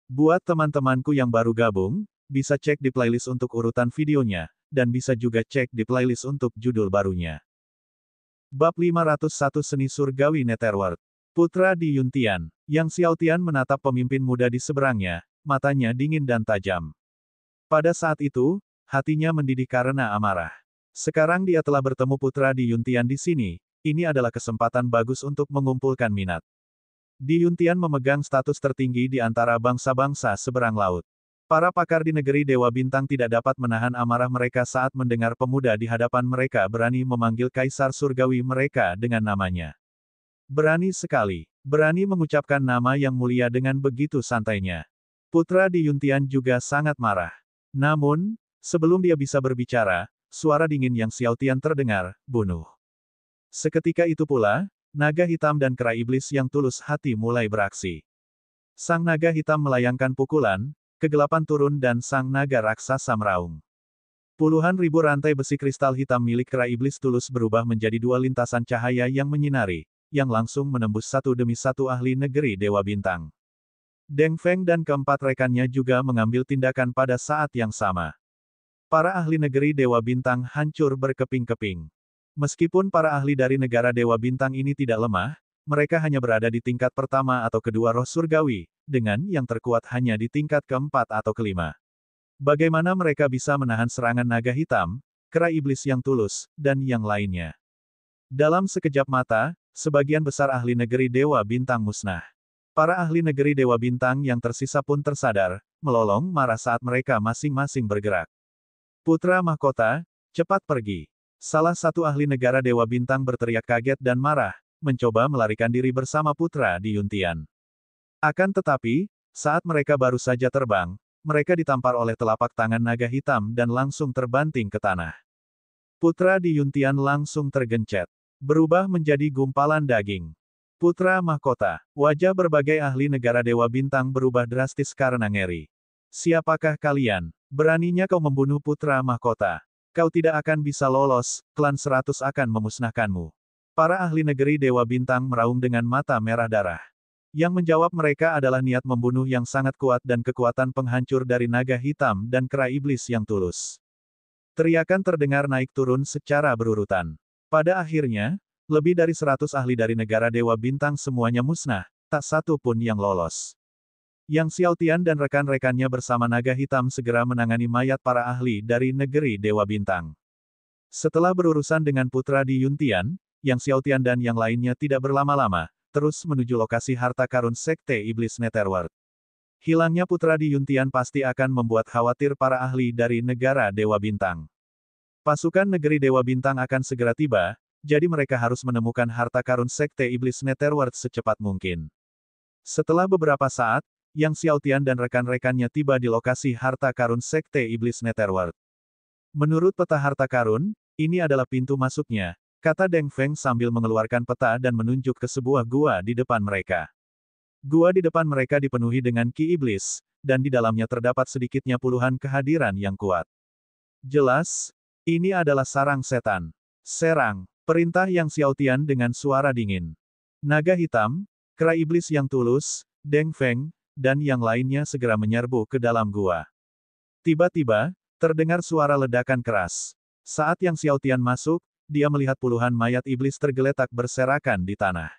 Buat teman-temanku yang baru gabung, bisa cek di playlist untuk urutan videonya, dan bisa juga cek di playlist untuk judul barunya. Bab 501 Seni Surgawi Netherworld. Putra Di Yuntian. Yang Xiaotian menatap pemimpin muda di seberangnya, matanya dingin dan tajam. Pada saat itu, hatinya mendidih karena amarah. Sekarang dia telah bertemu Putra Di Yuntian di sini, ini adalah kesempatan bagus untuk mengumpulkan minat. Di Yuntian memegang status tertinggi di antara bangsa-bangsa seberang laut. Para pakar di negeri Dewa Bintang tidak dapat menahan amarah mereka saat mendengar pemuda di hadapan mereka berani memanggil Kaisar Surgawi mereka dengan namanya. Berani sekali. Berani mengucapkan nama yang mulia dengan begitu santainya. Putra Di Yuntian juga sangat marah. Namun, sebelum dia bisa berbicara, suara dingin yang Xiaotian terdengar, bunuh. Seketika itu pula, naga hitam dan kera iblis yang tulus hati mulai beraksi. Sang naga hitam melayangkan pukulan, kegelapan turun dan sang naga raksasa meraung. Puluhan ribu rantai besi kristal hitam milik kera iblis tulus berubah menjadi dua lintasan cahaya yang menyinari, yang langsung menembus satu demi satu ahli negeri Dewa Bintang. Deng Feng dan keempat rekannya juga mengambil tindakan pada saat yang sama. Para ahli negeri Dewa Bintang hancur berkeping-keping. Meskipun para ahli dari negara Dewa Bintang ini tidak lemah, mereka hanya berada di tingkat pertama atau kedua roh surgawi, dengan yang terkuat hanya di tingkat keempat atau kelima. Bagaimana mereka bisa menahan serangan naga hitam, kera iblis yang tulus, dan yang lainnya? Dalam sekejap mata, sebagian besar ahli negeri Dewa Bintang musnah. Para ahli negeri Dewa Bintang yang tersisa pun tersadar, melolong marah saat mereka masing-masing bergerak. Putra Mahkota, cepat pergi. Salah satu ahli negara Dewa Bintang berteriak kaget dan marah, mencoba melarikan diri bersama Putra Di Yuntian. Akan tetapi, saat mereka baru saja terbang, mereka ditampar oleh telapak tangan naga hitam dan langsung terbanting ke tanah. Putra Di Yuntian langsung tergencet, berubah menjadi gumpalan daging. Putra Mahkota, wajah berbagai ahli negara Dewa Bintang berubah drastis karena ngeri. Siapakah kalian? Beraninya kau membunuh Putra Mahkota? Kau tidak akan bisa lolos, klan 100 akan memusnahkanmu. Para ahli negeri Dewa Bintang meraung dengan mata merah darah. Yang menjawab mereka adalah niat membunuh yang sangat kuat dan kekuatan penghancur dari naga hitam dan kera iblis yang tulus. Teriakan terdengar naik turun secara berurutan. Pada akhirnya, lebih dari 100 ahli dari negara Dewa Bintang semuanya musnah, tak satu pun yang lolos. Yang Xiaotian dan rekan-rekannya bersama naga hitam segera menangani mayat para ahli dari negeri Dewa Bintang. Setelah berurusan dengan Putra Di Yuntian, Yang Xiaotian dan yang lainnya tidak berlama-lama, terus menuju lokasi harta karun Sekte Iblis Netherworld. Hilangnya Putra Di Yuntian pasti akan membuat khawatir para ahli dari negara Dewa Bintang. Pasukan negeri Dewa Bintang akan segera tiba, jadi mereka harus menemukan harta karun Sekte Iblis Netherworld secepat mungkin. Setelah beberapa saat, Yang Xiaotian dan rekan-rekannya tiba di lokasi harta karun Sekte Iblis Netherworld. Menurut peta harta karun, ini adalah pintu masuknya, kata Deng Feng sambil mengeluarkan peta dan menunjuk ke sebuah gua di depan mereka. Gua di depan mereka dipenuhi dengan ki iblis, dan di dalamnya terdapat sedikitnya puluhan kehadiran yang kuat. Jelas, ini adalah sarang setan. Serang, perintah Yang Xiaotian dengan suara dingin. Naga hitam, kera iblis yang tulus, Deng Feng, dan yang lainnya segera menyerbu ke dalam gua. Tiba-tiba, terdengar suara ledakan keras. Saat Yang Xiaotian masuk, dia melihat puluhan mayat iblis tergeletak berserakan di tanah.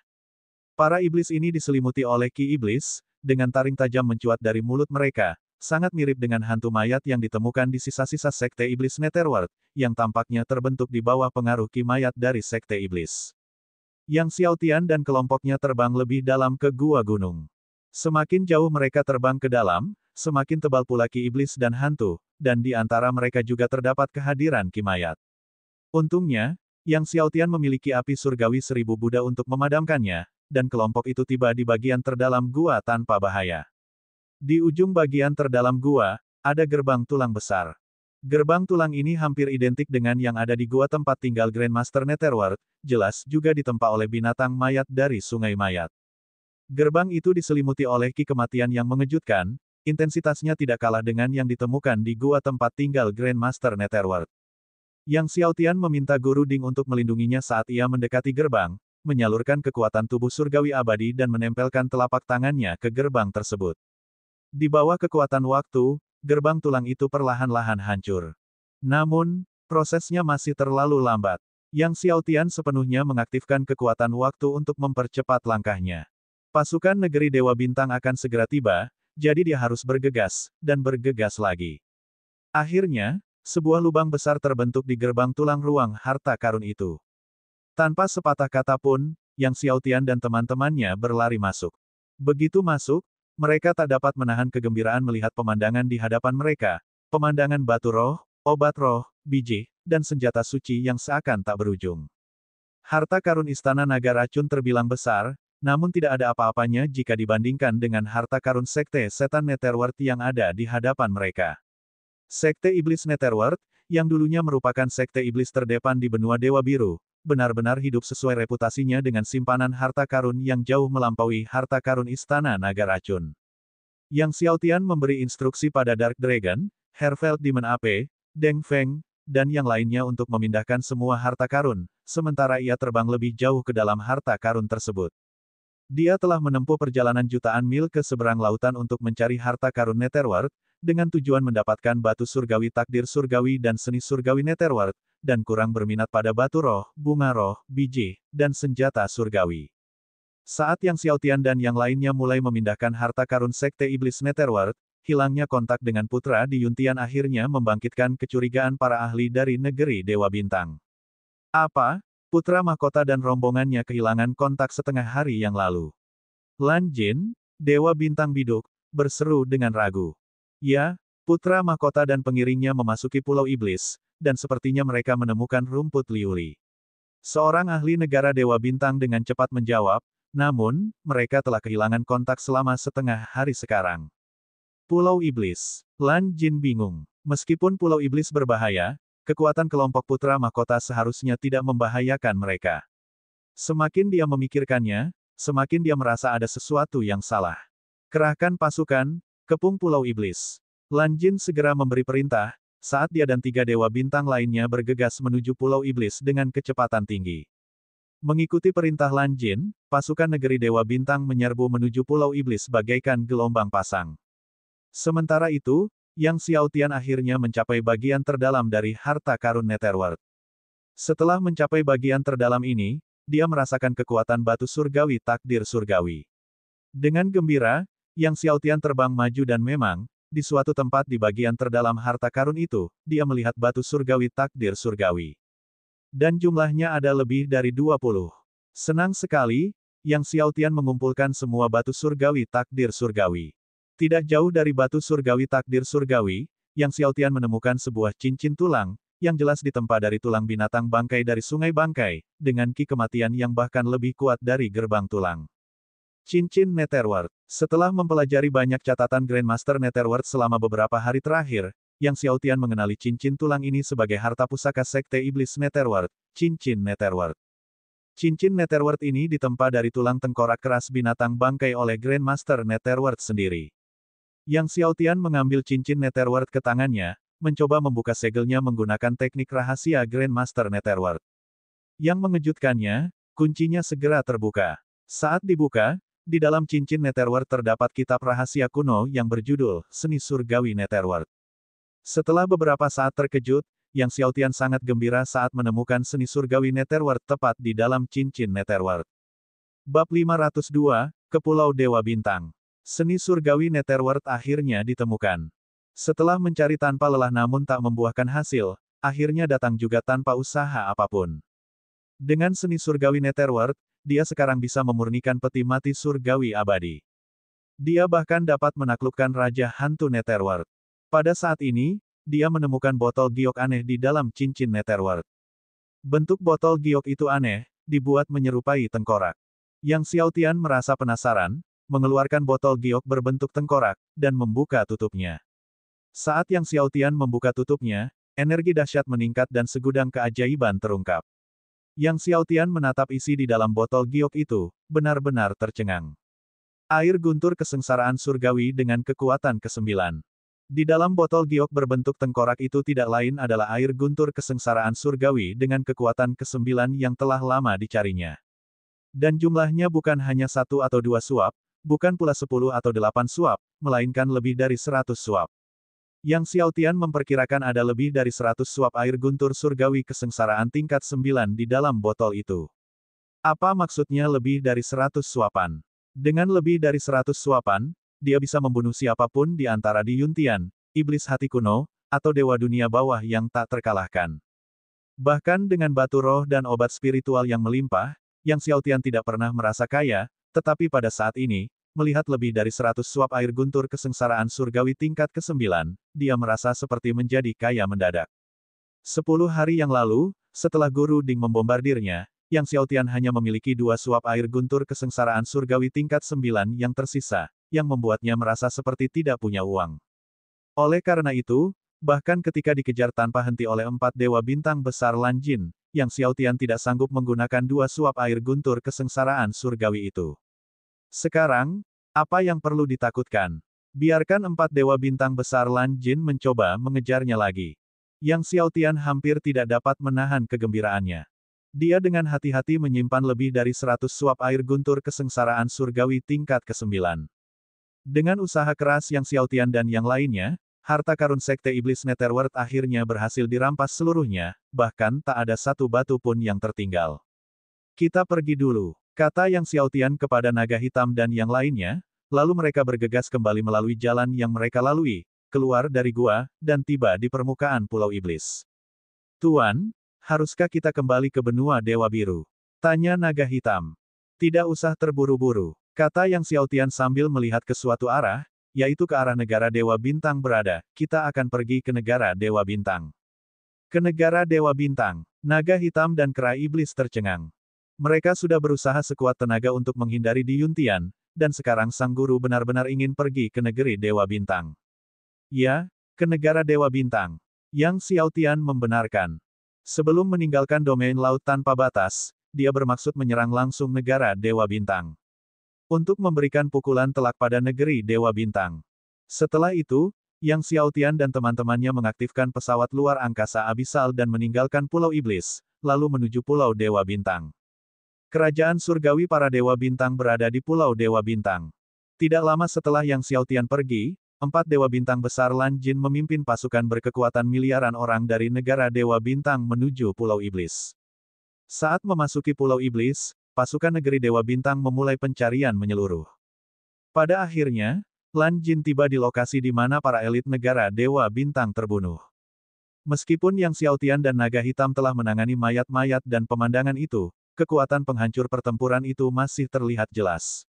Para iblis ini diselimuti oleh ki iblis, dengan taring tajam mencuat dari mulut mereka, sangat mirip dengan hantu mayat yang ditemukan di sisa-sisa Sekte Iblis Netherworld, yang tampaknya terbentuk di bawah pengaruh ki mayat dari Sekte Iblis. Yang Xiaotian dan kelompoknya terbang lebih dalam ke gua gunung. Semakin jauh mereka terbang ke dalam, semakin tebal pula ki iblis dan hantu, dan di antara mereka juga terdapat kehadiran ki mayat. Untungnya, Yang Xiaotian memiliki api surgawi 1000 Buddha untuk memadamkannya, dan kelompok itu tiba di bagian terdalam gua tanpa bahaya. Di ujung bagian terdalam gua, ada gerbang tulang besar. Gerbang tulang ini hampir identik dengan yang ada di gua tempat tinggal Grandmaster Netherworld, jelas juga ditempa oleh binatang mayat dari Sungai Mayat. Gerbang itu diselimuti oleh ki kematian yang mengejutkan, intensitasnya tidak kalah dengan yang ditemukan di gua tempat tinggal Grandmaster Netherworld. Yang Xiaotian meminta Guru Ding untuk melindunginya saat ia mendekati gerbang, menyalurkan kekuatan tubuh surgawi abadi dan menempelkan telapak tangannya ke gerbang tersebut. Di bawah kekuatan waktu, gerbang tulang itu perlahan-lahan hancur. Namun, prosesnya masih terlalu lambat. Yang Xiaotian sepenuhnya mengaktifkan kekuatan waktu untuk mempercepat langkahnya. Pasukan negeri Dewa Bintang akan segera tiba, jadi dia harus bergegas, dan bergegas lagi. Akhirnya, sebuah lubang besar terbentuk di gerbang tulang ruang harta karun itu. Tanpa sepatah kata pun, Yang Xiaotian dan teman-temannya berlari masuk. Begitu masuk, mereka tak dapat menahan kegembiraan melihat pemandangan di hadapan mereka, pemandangan batu roh, obat roh, biji, dan senjata suci yang seakan tak berujung. Harta karun Istana Naga Racun terbilang besar, namun tidak ada apa-apanya jika dibandingkan dengan harta karun Sekte Setan Netherworld yang ada di hadapan mereka. Sekte Iblis Netherworld, yang dulunya merupakan sekte iblis terdepan di benua Dewa Biru, benar-benar hidup sesuai reputasinya dengan simpanan harta karun yang jauh melampaui harta karun Istana Naga Racun. Yang Xiaotian memberi instruksi pada Dark Dragon, Herveld Demon AP, Deng Feng, dan yang lainnya untuk memindahkan semua harta karun, sementara ia terbang lebih jauh ke dalam harta karun tersebut. Dia telah menempuh perjalanan jutaan mil ke seberang lautan untuk mencari harta karun Netherworld, dengan tujuan mendapatkan batu surgawi takdir surgawi dan seni surgawi Netherworld, dan kurang berminat pada batu roh, bunga roh, biji, dan senjata surgawi. Saat Yang Xiaotian dan yang lainnya mulai memindahkan harta karun Sekte Iblis Netherworld, hilangnya kontak dengan putra di Yuntian akhirnya membangkitkan kecurigaan para ahli dari negeri Dewa Bintang. Apa? Putra mahkota dan rombongannya kehilangan kontak setengah hari yang lalu. Lan Jin, Dewa Bintang Biduk, berseru dengan ragu. Ya, putra mahkota dan pengiringnya memasuki Pulau Iblis, dan sepertinya mereka menemukan rumput liuli. Seorang ahli negara Dewa Bintang dengan cepat menjawab, namun, mereka telah kehilangan kontak selama setengah hari sekarang. Pulau Iblis. Lan Jin bingung. Meskipun Pulau Iblis berbahaya, kekuatan kelompok putra mahkota seharusnya tidak membahayakan mereka. Semakin dia memikirkannya, semakin dia merasa ada sesuatu yang salah. Kerahkan pasukan, kepung Pulau Iblis. Lan Jin segera memberi perintah, saat dia dan 3 dewa bintang lainnya bergegas menuju Pulau Iblis dengan kecepatan tinggi. Mengikuti perintah Lan Jin, pasukan negeri Dewa Bintang menyerbu menuju Pulau Iblis bagaikan gelombang pasang. Sementara itu, Yang Xiaotian akhirnya mencapai bagian terdalam dari harta karun Netherworld. Setelah mencapai bagian terdalam ini, dia merasakan kekuatan batu surgawi takdir surgawi. Dengan gembira, Yang Xiaotian terbang maju dan memang, di suatu tempat di bagian terdalam harta karun itu, dia melihat batu surgawi takdir surgawi. Dan jumlahnya ada lebih dari 20. Senang sekali, Yang Xiaotian mengumpulkan semua batu surgawi takdir surgawi. Tidak jauh dari batu surgawi takdir surgawi, Yang Xiaotian menemukan sebuah cincin tulang, yang jelas ditempa dari tulang binatang bangkai dari sungai bangkai, dengan ki kematian yang bahkan lebih kuat dari gerbang tulang. Cincin Netherworld. Setelah mempelajari banyak catatan Grandmaster Netherworld selama beberapa hari terakhir, Yang Xiaotian mengenali cincin tulang ini sebagai harta pusaka Sekte Iblis Netherworld, Cincin Netherworld. Cincin Netherworld ini ditempa dari tulang tengkorak keras binatang bangkai oleh Grandmaster Netherworld sendiri. Yang Xiaotian mengambil cincin Netherworld ke tangannya, mencoba membuka segelnya menggunakan teknik rahasia Grandmaster Netherworld. Yang mengejutkannya, kuncinya segera terbuka. Saat dibuka, di dalam cincin Netherworld terdapat kitab rahasia kuno yang berjudul Seni Surgawi Netherworld. Setelah beberapa saat terkejut, Yang Xiaotian sangat gembira saat menemukan seni surgawi Netherworld tepat di dalam cincin Netherworld. Bab 502, ke Pulau Dewa Bintang. Seni surgawi Netherworld akhirnya ditemukan. Setelah mencari tanpa lelah namun tak membuahkan hasil, akhirnya datang juga tanpa usaha apapun. Dengan seni surgawi Netherworld, dia sekarang bisa memurnikan peti mati surgawi abadi. Dia bahkan dapat menaklukkan Raja Hantu Netherworld. Pada saat ini, dia menemukan botol giok aneh di dalam cincin Netherworld. Bentuk botol giok itu aneh, dibuat menyerupai tengkorak. Yang Xiaotian merasa penasaran, mengeluarkan botol giok berbentuk tengkorak, dan membuka tutupnya. Saat Yang Xiaotian membuka tutupnya, energi dahsyat meningkat dan segudang keajaiban terungkap. Yang Xiaotian menatap isi di dalam botol giok itu, benar-benar tercengang. Air guntur kesengsaraan surgawi dengan kekuatan ke-9. Di dalam botol giok berbentuk tengkorak itu tidak lain adalah air guntur kesengsaraan surgawi dengan kekuatan ke-9 yang telah lama dicarinya. Dan jumlahnya bukan hanya 1 atau 2 suap, Bukan pula 10 atau 8 suap, melainkan lebih dari 100 suap. Yang Xiao Tian memperkirakan ada lebih dari 100 suap air guntur surgawi kesengsaraan tingkat 9 di dalam botol itu. Apa maksudnya lebih dari 100 suapan? Dengan lebih dari 100 suapan, dia bisa membunuh siapapun di antara Di Yuntian, iblis hati kuno, atau dewa dunia bawah yang tak terkalahkan. Bahkan dengan batu roh dan obat spiritual yang melimpah, Yang Xiao Tian tidak pernah merasa kaya, tetapi pada saat ini, melihat lebih dari 100 suap air guntur kesengsaraan surgawi tingkat ke-9, dia merasa seperti menjadi kaya mendadak. 10 hari yang lalu, setelah Guru Ding membombardirnya, Yang Xiao Tian hanya memiliki 2 suap air guntur kesengsaraan surgawi tingkat 9 yang tersisa, yang membuatnya merasa seperti tidak punya uang. Oleh karena itu, bahkan ketika dikejar tanpa henti oleh 4 dewa bintang besar Lan Jin, Yang Xiao Tian tidak sanggup menggunakan 2 suap air guntur kesengsaraan surgawi itu. Sekarang, apa yang perlu ditakutkan? Biarkan 4 dewa bintang besar Lan Jin mencoba mengejarnya lagi. Yang Xiao Tian hampir tidak dapat menahan kegembiraannya. Dia dengan hati-hati menyimpan lebih dari 100 suap air guntur kesengsaraan surgawi tingkat ke-9. Dengan usaha keras Yang Xiao Tian dan yang lainnya, harta karun Sekte Iblis Netherworld akhirnya berhasil dirampas seluruhnya, bahkan tak ada satu batu pun yang tertinggal. Kita pergi dulu, kata Yang Xiao Tian kepada naga hitam dan yang lainnya, lalu mereka bergegas kembali melalui jalan yang mereka lalui, keluar dari gua, dan tiba di permukaan Pulau Iblis. Tuan, haruskah kita kembali ke benua Dewa Biru? Tanya naga hitam. Tidak usah terburu-buru, kata Yang Xiao Tian sambil melihat ke suatu arah, yaitu ke arah negara Dewa Bintang berada, kita akan pergi ke negara Dewa Bintang. Ke negara Dewa Bintang, naga hitam dan kera iblis tercengang. Mereka sudah berusaha sekuat tenaga untuk menghindari Di Yuntian, dan sekarang sang guru benar-benar ingin pergi ke negeri Dewa Bintang. Ya, ke negara Dewa Bintang. Yang Xiao Tian membenarkan. Sebelum meninggalkan domain laut tanpa batas, dia bermaksud menyerang langsung negara Dewa Bintang. Untuk memberikan pukulan telak pada negeri Dewa Bintang. Setelah itu, Yang Xiao Tian dan teman-temannya mengaktifkan pesawat luar angkasa abisal dan meninggalkan Pulau Iblis, lalu menuju Pulau Dewa Bintang. Kerajaan surgawi para Dewa Bintang berada di Pulau Dewa Bintang. Tidak lama setelah Yang Xiao Tian pergi, 4 Dewa Bintang besar Lan Jin memimpin pasukan berkekuatan miliaran orang dari negara Dewa Bintang menuju Pulau Iblis. Saat memasuki Pulau Iblis, pasukan negeri Dewa Bintang memulai pencarian menyeluruh. Pada akhirnya, Lan Jin tiba di lokasi di mana para elit negara Dewa Bintang terbunuh. Meskipun Yang Xiao Tian dan Naga Hitam telah menangani mayat-mayat dan pemandangan itu, kekuatan penghancur pertempuran itu masih terlihat jelas.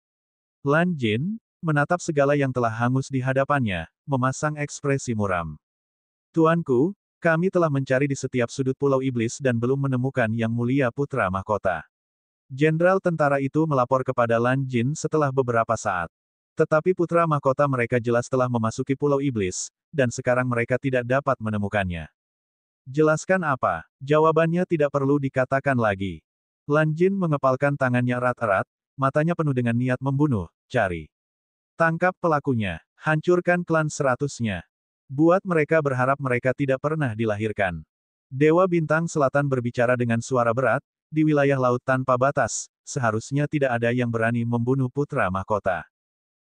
Lan Jin menatap segala yang telah hangus di hadapannya, memasang ekspresi muram. Tuanku, kami telah mencari di setiap sudut Pulau Iblis dan belum menemukan Yang Mulia Putra Mahkota. Jenderal tentara itu melapor kepada Lan Jin setelah beberapa saat. Tetapi Putra Mahkota mereka jelas telah memasuki Pulau Iblis, dan sekarang mereka tidak dapat menemukannya. Jelaskan apa? Jawabannya tidak perlu dikatakan lagi. Lan Jin mengepalkan tangannya erat-erat, matanya penuh dengan niat membunuh, cari. Tangkap pelakunya, hancurkan klan 100-nya. Buat mereka berharap mereka tidak pernah dilahirkan. Dewa Bintang Selatan berbicara dengan suara berat, di wilayah laut tanpa batas, seharusnya tidak ada yang berani membunuh Putra Mahkota.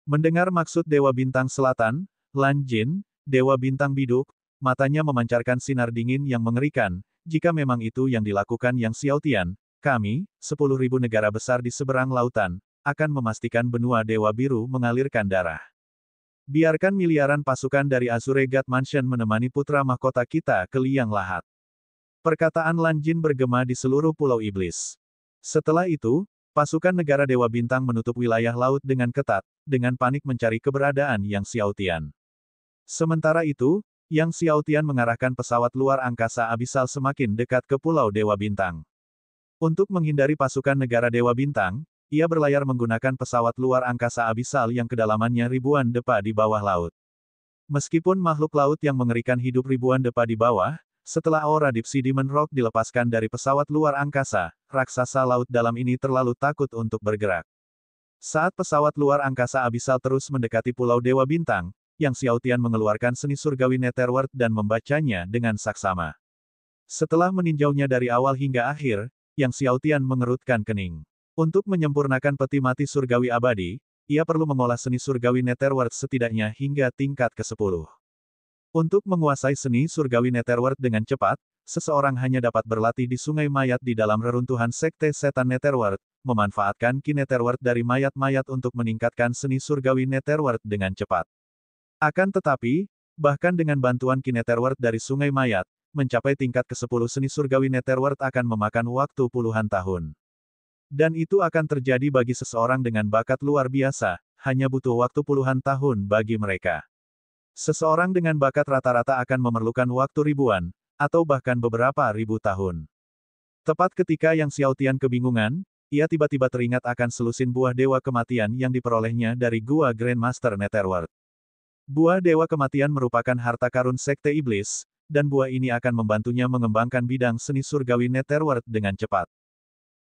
Mendengar maksud Dewa Bintang Selatan, Lan Jin, Dewa Bintang Biduk, matanya memancarkan sinar dingin yang mengerikan, jika memang itu yang dilakukan Yang Xiao Tian, kami, 10.000 negara besar di seberang lautan, akan memastikan benua Dewa Biru mengalirkan darah. Biarkan miliaran pasukan dari Azure God Mansion menemani Putra Mahkota kita ke liang lahat. Perkataan Lan Jin bergema di seluruh Pulau Iblis. Setelah itu, pasukan negara Dewa Bintang menutup wilayah laut dengan ketat, dengan panik mencari keberadaan Yang Xiao Tian. Sementara itu, Yang Xiao Tian mengarahkan pesawat luar angkasa abisal semakin dekat ke Pulau Dewa Bintang. Untuk menghindari pasukan negara Dewa Bintang, ia berlayar menggunakan pesawat luar angkasa abisal yang kedalamannya ribuan depa di bawah laut. Meskipun makhluk laut yang mengerikan hidup ribuan depa di bawah, setelah aura Deep Sea Demon Rock dilepaskan dari pesawat luar angkasa, raksasa laut dalam ini terlalu takut untuk bergerak. Saat pesawat luar angkasa abisal terus mendekati Pulau Dewa Bintang, Yang Xiao Tian mengeluarkan seni surgawi Netherworld dan membacanya dengan saksama. Setelah meninjaunya dari awal hingga akhir, Yang Xiao Tian mengerutkan kening. Untuk menyempurnakan peti mati surgawi abadi, ia perlu mengolah seni surgawi Netherworld setidaknya hingga tingkat ke-10. Untuk menguasai seni surgawi Netherworld dengan cepat, seseorang hanya dapat berlatih di sungai mayat di dalam reruntuhan Sekte Setan Netherworld, memanfaatkan Ki Netherworld dari mayat-mayat untuk meningkatkan seni surgawi Netherworld dengan cepat. Akan tetapi, bahkan dengan bantuan Ki Netherworld dari sungai mayat, mencapai tingkat ke-10 seni surgawi Netherworld akan memakan waktu puluhan tahun. Dan itu akan terjadi bagi seseorang dengan bakat luar biasa, hanya butuh waktu puluhan tahun bagi mereka. Seseorang dengan bakat rata-rata akan memerlukan waktu ribuan, atau bahkan beberapa ribu tahun. Tepat ketika Yang Xiaotian kebingungan, ia tiba-tiba teringat akan selusin buah dewa kematian yang diperolehnya dari Gua Grandmaster Netherworld. Buah dewa kematian merupakan harta karun Sekte Iblis, dan buah ini akan membantunya mengembangkan bidang seni surgawi Netherworld dengan cepat.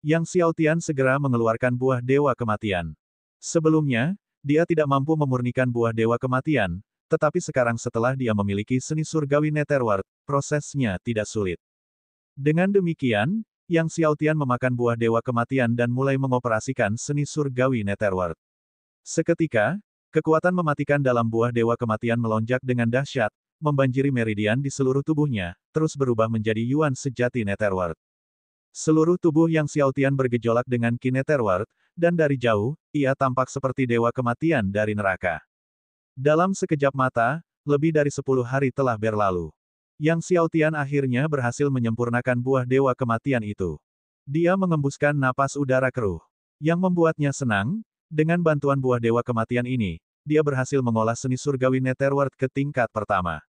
Yang Xiaotian segera mengeluarkan buah dewa kematian. Sebelumnya, dia tidak mampu memurnikan buah dewa kematian, tetapi sekarang setelah dia memiliki seni surgawi Netherworld, prosesnya tidak sulit. Dengan demikian, Yang Xiaotian memakan buah dewa kematian dan mulai mengoperasikan seni surgawi Netherworld. Seketika, kekuatan mematikan dalam buah dewa kematian melonjak dengan dahsyat, membanjiri meridian di seluruh tubuhnya, terus berubah menjadi Yuan sejati Netherworld. Seluruh tubuh Yang Xiaotian bergejolak dengan Ki Netherworld, dan dari jauh, ia tampak seperti dewa kematian dari neraka. Dalam sekejap mata, lebih dari 10 hari telah berlalu. Yang Xiaotian akhirnya berhasil menyempurnakan buah dewa kematian itu. Dia mengembuskan napas udara keruh. Yang membuatnya senang, dengan bantuan buah dewa kematian ini, dia berhasil mengolah seni surgawi Netherworld ke tingkat pertama.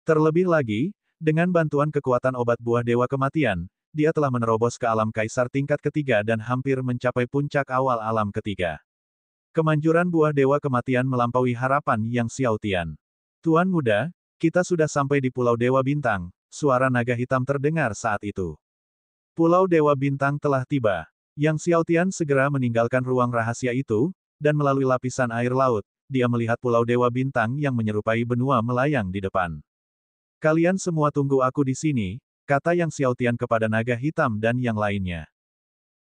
Terlebih lagi, dengan bantuan kekuatan obat buah dewa kematian, dia telah menerobos ke alam kaisar tingkat ketiga dan hampir mencapai puncak awal alam ketiga. Kemanjuran buah dewa kematian melampaui harapan Yang Xiaotian. Tuan muda, kita sudah sampai di Pulau Dewa Bintang, suara naga hitam terdengar saat itu. Pulau Dewa Bintang telah tiba. Yang Xiaotian segera meninggalkan ruang rahasia itu, dan melalui lapisan air laut, dia melihat Pulau Dewa Bintang yang menyerupai benua melayang di depan. Kalian semua tunggu aku di sini, kata Yang Xiaotian kepada naga hitam dan yang lainnya.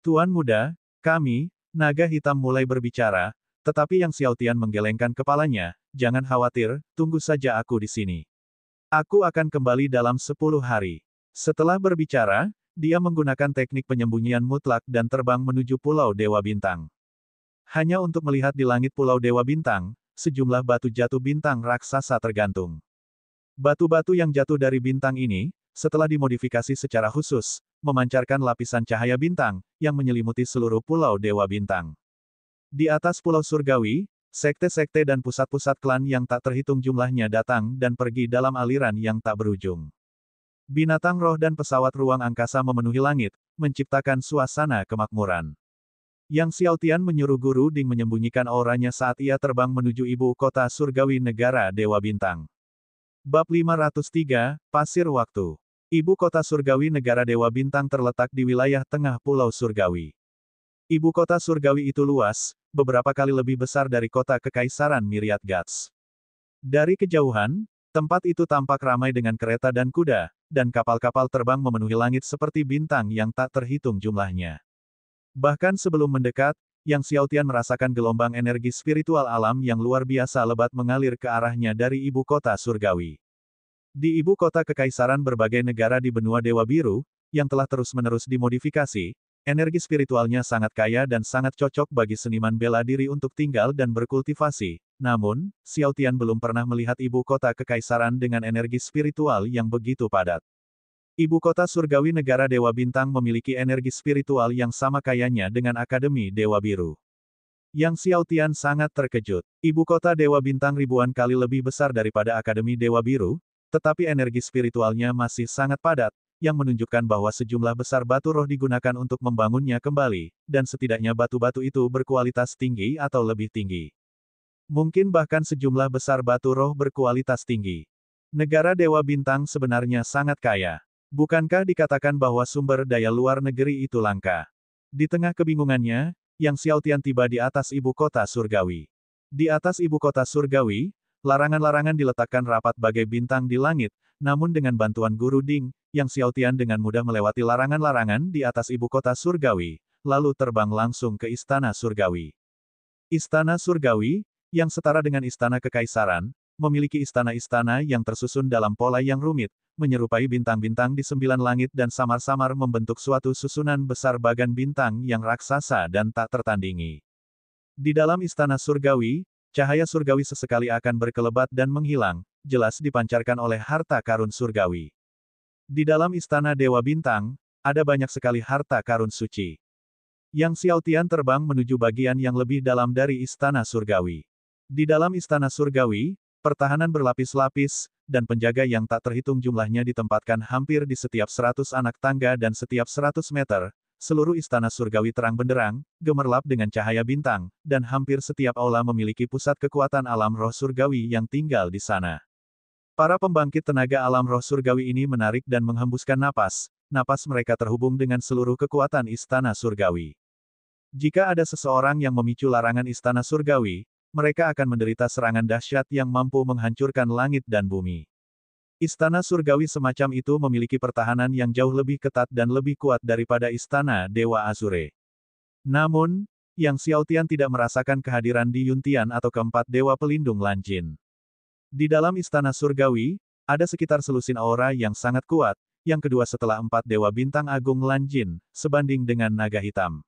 Tuan muda, kami, naga hitam mulai berbicara, tetapi Yang Xiaotian menggelengkan kepalanya, jangan khawatir, tunggu saja aku di sini. Aku akan kembali dalam 10 hari. Setelah berbicara, dia menggunakan teknik penyembunyian mutlak dan terbang menuju Pulau Dewa Bintang. Hanya untuk melihat di langit Pulau Dewa Bintang, sejumlah batu jatuh bintang raksasa tergantung. Batu-batu yang jatuh dari bintang ini, setelah dimodifikasi secara khusus, memancarkan lapisan cahaya bintang, yang menyelimuti seluruh Pulau Dewa Bintang. Di atas Pulau Surgawi, sekte-sekte dan pusat-pusat klan yang tak terhitung jumlahnya datang dan pergi dalam aliran yang tak berujung. Binatang roh dan pesawat ruang angkasa memenuhi langit, menciptakan suasana kemakmuran. Yang Xiaotian menyuruh Guru Ding menyembunyikan auranya saat ia terbang menuju ibu kota surgawi negara Dewa Bintang. Bab 503, Pasir Waktu. Ibu kota surgawi negara Dewa Bintang terletak di wilayah tengah Pulau Surgawi. Ibu kota surgawi itu luas, beberapa kali lebih besar dari kota kekaisaran Myriad Gods. Dari kejauhan, tempat itu tampak ramai dengan kereta dan kuda, dan kapal-kapal terbang memenuhi langit seperti bintang yang tak terhitung jumlahnya. Bahkan sebelum mendekat, Yang Xiaotian merasakan gelombang energi spiritual alam yang luar biasa lebat mengalir ke arahnya dari ibu kota surgawi. Di ibu kota kekaisaran berbagai negara di benua Dewa Biru, yang telah terus-menerus dimodifikasi, energi spiritualnya sangat kaya dan sangat cocok bagi seniman bela diri untuk tinggal dan berkultivasi. Namun, Xiaotian belum pernah melihat ibu kota kekaisaran dengan energi spiritual yang begitu padat. Ibu kota surgawi negara Dewa Bintang memiliki energi spiritual yang sama kayanya dengan Akademi Dewa Biru. Yang Xiaotian sangat terkejut. Ibu kota Dewa Bintang ribuan kali lebih besar daripada Akademi Dewa Biru, tetapi energi spiritualnya masih sangat padat, yang menunjukkan bahwa sejumlah besar batu roh digunakan untuk membangunnya kembali, dan setidaknya batu-batu itu berkualitas tinggi atau lebih tinggi. Mungkin bahkan sejumlah besar batu roh berkualitas tinggi. Negara Dewa Bintang sebenarnya sangat kaya. Bukankah dikatakan bahwa sumber daya luar negeri itu langka? Di tengah kebingungannya, Yang Xiaotian tiba di atas ibu kota surgawi. Di atas ibu kota surgawi, larangan-larangan diletakkan rapat bagai bintang di langit, namun dengan bantuan Guru Ding, Yang Xiaotian dengan mudah melewati larangan-larangan di atas ibu kota surgawi, lalu terbang langsung ke istana surgawi. Istana Surgawi, yang setara dengan Istana Kekaisaran, memiliki istana-istana yang tersusun dalam pola yang rumit, menyerupai bintang-bintang di 9 langit dan samar-samar membentuk suatu susunan besar bagan bintang yang raksasa dan tak tertandingi. Di dalam Istana Surgawi, cahaya surgawi sesekali akan berkelebat dan menghilang, jelas dipancarkan oleh harta karun surgawi. Di dalam Istana Dewa Bintang, ada banyak sekali harta karun suci. Yang Xiaotian terbang menuju bagian yang lebih dalam dari Istana Surgawi. Di dalam Istana Surgawi, pertahanan berlapis-lapis, dan penjaga yang tak terhitung jumlahnya ditempatkan hampir di setiap 100 anak tangga dan setiap 100 meter, seluruh Istana Surgawi terang benderang, gemerlap dengan cahaya bintang, dan hampir setiap aula memiliki pusat kekuatan alam roh surgawi yang tinggal di sana. Para pembangkit tenaga alam roh surgawi ini menarik dan menghembuskan napas, napas mereka terhubung dengan seluruh kekuatan Istana Surgawi. Jika ada seseorang yang memicu larangan Istana Surgawi, mereka akan menderita serangan dahsyat yang mampu menghancurkan langit dan bumi. Istana Surgawi semacam itu memiliki pertahanan yang jauh lebih ketat dan lebih kuat daripada Istana Dewa Azure. Namun, Yang Xiaotian tidak merasakan kehadiran di Yuntian atau keempat Dewa Pelindung Lanjin. Di dalam Istana Surgawi, ada sekitar selusin aura yang sangat kuat, yang kedua setelah 4 Dewa Bintang Agung Lanjin, sebanding dengan naga hitam.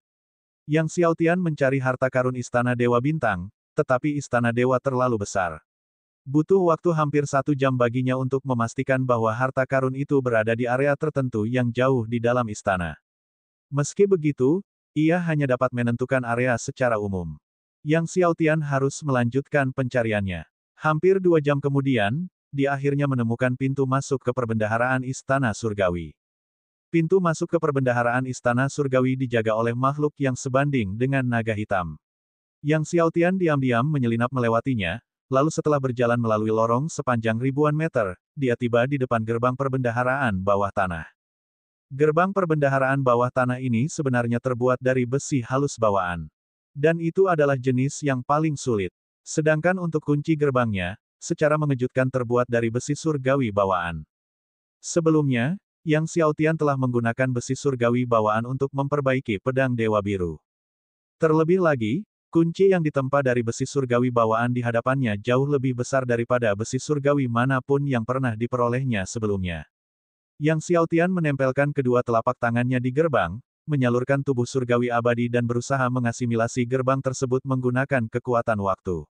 Yang Xiaotian mencari harta karun Istana Dewa Bintang, tetapi Istana Dewa terlalu besar. Butuh waktu hampir 1 jam baginya untuk memastikan bahwa harta karun itu berada di area tertentu yang jauh di dalam istana. Meski begitu, ia hanya dapat menentukan area secara umum. Yang Xiaotian harus melanjutkan pencariannya. Hampir 2 jam kemudian, dia akhirnya menemukan pintu masuk ke perbendaharaan Istana Surgawi. Pintu masuk ke perbendaharaan Istana Surgawi dijaga oleh makhluk yang sebanding dengan naga hitam. Yang Xiaotian diam-diam menyelinap melewatinya, lalu setelah berjalan melalui lorong sepanjang ribuan meter, dia tiba di depan gerbang perbendaharaan bawah tanah. Gerbang perbendaharaan bawah tanah ini sebenarnya terbuat dari besi halus bawaan. Dan itu adalah jenis yang paling sulit. Sedangkan untuk kunci gerbangnya, secara mengejutkan terbuat dari besi surgawi bawaan. Sebelumnya, Yang Xiaotian telah menggunakan besi surgawi bawaan untuk memperbaiki pedang Dewa Biru. Terlebih lagi, kunci yang ditempa dari besi surgawi bawaan di hadapannya jauh lebih besar daripada besi surgawi manapun yang pernah diperolehnya sebelumnya. Yang Xiaotian menempelkan kedua telapak tangannya di gerbang, menyalurkan tubuh surgawi abadi dan berusaha mengasimilasi gerbang tersebut menggunakan kekuatan waktu.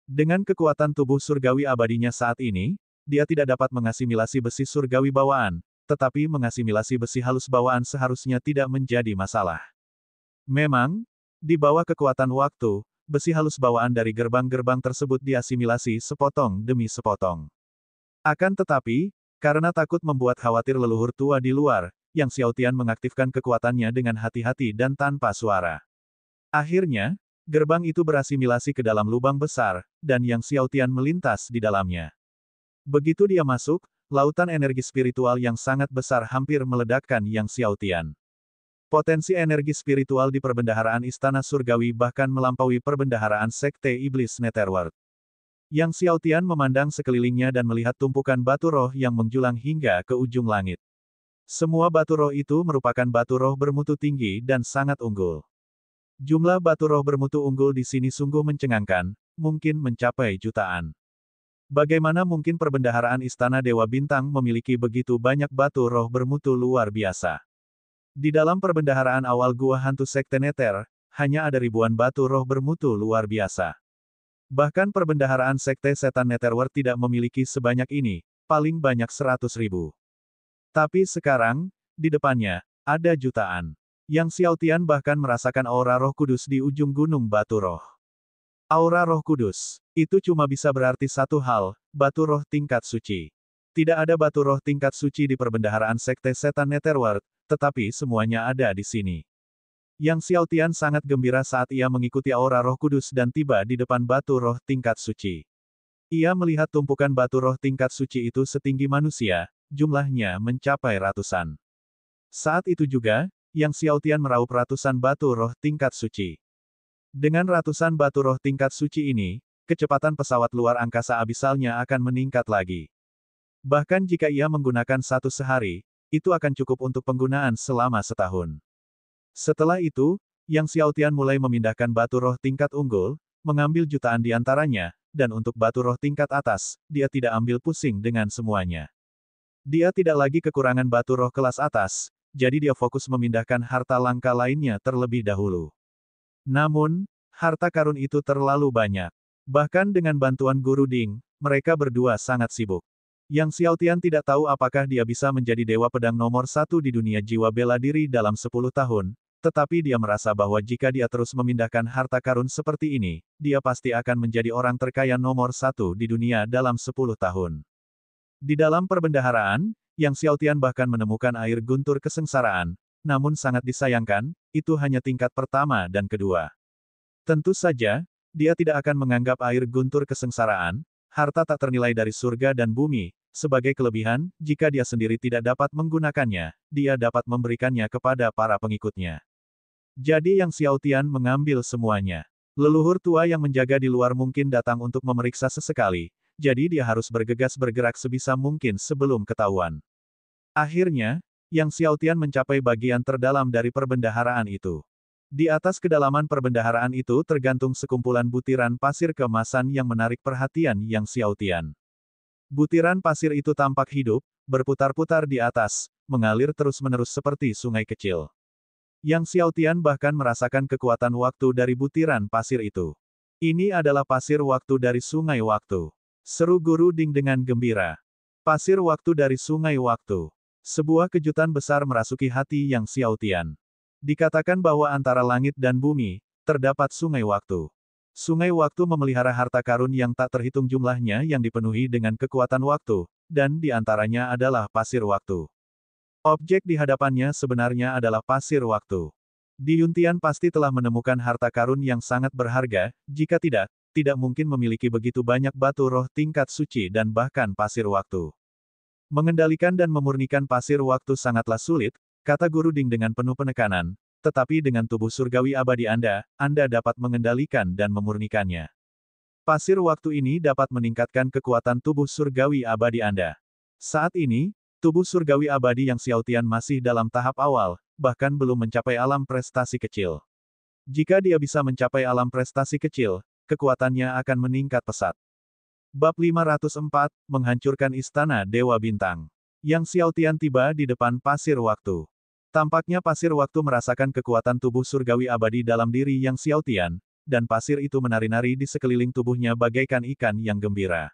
Dengan kekuatan tubuh surgawi abadinya saat ini, dia tidak dapat mengasimilasi besi surgawi bawaan, tetapi mengasimilasi besi halus bawaan seharusnya tidak menjadi masalah. Memang, di bawah kekuatan waktu, besi halus bawaan dari gerbang-gerbang tersebut diasimilasi sepotong demi sepotong. Akan tetapi, karena takut membuat khawatir leluhur tua di luar, Yang Xiaotian mengaktifkan kekuatannya dengan hati-hati dan tanpa suara. Akhirnya, gerbang itu berasimilasi ke dalam lubang besar, dan Yang Xiaotian melintas di dalamnya. Begitu dia masuk, lautan energi spiritual yang sangat besar hampir meledakkan Yang Xiaotian. Potensi energi spiritual di perbendaharaan Istana Surgawi bahkan melampaui perbendaharaan Sekte Iblis Netherworld. Yang Xiaotian memandang sekelilingnya dan melihat tumpukan batu roh yang menjulang hingga ke ujung langit. Semua batu roh itu merupakan batu roh bermutu tinggi dan sangat unggul. Jumlah batu roh bermutu unggul di sini sungguh mencengangkan, mungkin mencapai jutaan. Bagaimana mungkin perbendaharaan Istana Dewa Bintang memiliki begitu banyak batu roh bermutu luar biasa? Di dalam perbendaharaan awal gua hantu Sekte Nether, hanya ada ribuan batu roh bermutu luar biasa. Bahkan perbendaharaan Sekte Setan Netherworld tidak memiliki sebanyak ini, paling banyak 100.000. Tapi sekarang, di depannya, ada jutaan. Yang Xiaotian bahkan merasakan aura roh kudus di ujung gunung batu roh. Aura roh kudus, itu cuma bisa berarti satu hal, batu roh tingkat suci. Tidak ada batu roh tingkat suci di perbendaharaan Sekte Setan Netherworld, tetapi semuanya ada di sini. Yang Xiaotian sangat gembira saat ia mengikuti aura roh kudus dan tiba di depan batu roh tingkat suci. Ia melihat tumpukan batu roh tingkat suci itu setinggi manusia, jumlahnya mencapai ratusan. Saat itu juga, Yang Xiaotian meraup ratusan batu roh tingkat suci. Dengan ratusan batu roh tingkat suci ini, kecepatan pesawat luar angkasa abisalnya akan meningkat lagi. Bahkan jika ia menggunakan satu sehari, itu akan cukup untuk penggunaan selama setahun. Setelah itu, Yang Xiaotian mulai memindahkan batu roh tingkat unggul, mengambil jutaan di antaranya, dan untuk batu roh tingkat atas, dia tidak ambil pusing dengan semuanya. Dia tidak lagi kekurangan batu roh kelas atas, jadi dia fokus memindahkan harta langka lainnya terlebih dahulu. Namun, harta karun itu terlalu banyak. Bahkan dengan bantuan Guru Ding, mereka berdua sangat sibuk. Yang Xiaotian tidak tahu apakah dia bisa menjadi dewa pedang nomor 1 di dunia jiwa bela diri dalam 10 tahun, tetapi dia merasa bahwa jika dia terus memindahkan harta karun seperti ini, dia pasti akan menjadi orang terkaya nomor 1 di dunia dalam 10 tahun. Di dalam perbendaharaan, Yang Xiaotian bahkan menemukan air guntur kesengsaraan, namun sangat disayangkan, itu hanya tingkat pertama dan kedua. Tentu saja, dia tidak akan menganggap air guntur kesengsaraan, harta tak ternilai dari surga dan bumi, sebagai kelebihan. Jika dia sendiri tidak dapat menggunakannya, dia dapat memberikannya kepada para pengikutnya. Jadi Yang Xiaotian mengambil semuanya. Leluhur tua yang menjaga di luar mungkin datang untuk memeriksa sesekali, jadi dia harus bergegas bergerak sebisa mungkin sebelum ketahuan. Akhirnya, Yang Xiaotian mencapai bagian terdalam dari perbendaharaan itu. Di atas kedalaman perbendaharaan itu tergantung sekumpulan butiran pasir keemasan yang menarik perhatian Yang Xiaotian. Butiran pasir itu tampak hidup, berputar-putar di atas, mengalir terus-menerus seperti sungai kecil. Yang Xiaotian bahkan merasakan kekuatan waktu dari butiran pasir itu. Ini adalah pasir waktu dari sungai waktu. Seru Guru Ding dengan gembira. Pasir waktu dari sungai waktu. Sebuah kejutan besar merasuki hati Yang Xiaotian. Dikatakan bahwa antara langit dan bumi, terdapat sungai waktu. Sungai waktu memelihara harta karun yang tak terhitung jumlahnya yang dipenuhi dengan kekuatan waktu, dan di antaranya adalah pasir waktu. Objek di hadapannya sebenarnya adalah pasir waktu. Di Yuntian pasti telah menemukan harta karun yang sangat berharga, jika tidak mungkin memiliki begitu banyak batu roh tingkat suci dan bahkan pasir waktu. Mengendalikan dan memurnikan pasir waktu sangatlah sulit, kata Guru Ding dengan penuh penekanan, tetapi dengan tubuh surgawi abadi Anda dapat mengendalikan dan memurnikannya. Pasir waktu ini dapat meningkatkan kekuatan tubuh surgawi abadi Anda. Saat ini, tubuh surgawi abadi Yang Xiaotian masih dalam tahap awal, bahkan belum mencapai alam prestasi kecil. Jika dia bisa mencapai alam prestasi kecil, kekuatannya akan meningkat pesat. Bab 504, Menghancurkan Istana Dewa Bintang. Yang Xiaotian tiba di depan pasir waktu. Tampaknya pasir waktu merasakan kekuatan tubuh surgawi abadi dalam diri Yang Xiaotian, dan pasir itu menari-nari di sekeliling tubuhnya bagaikan ikan yang gembira.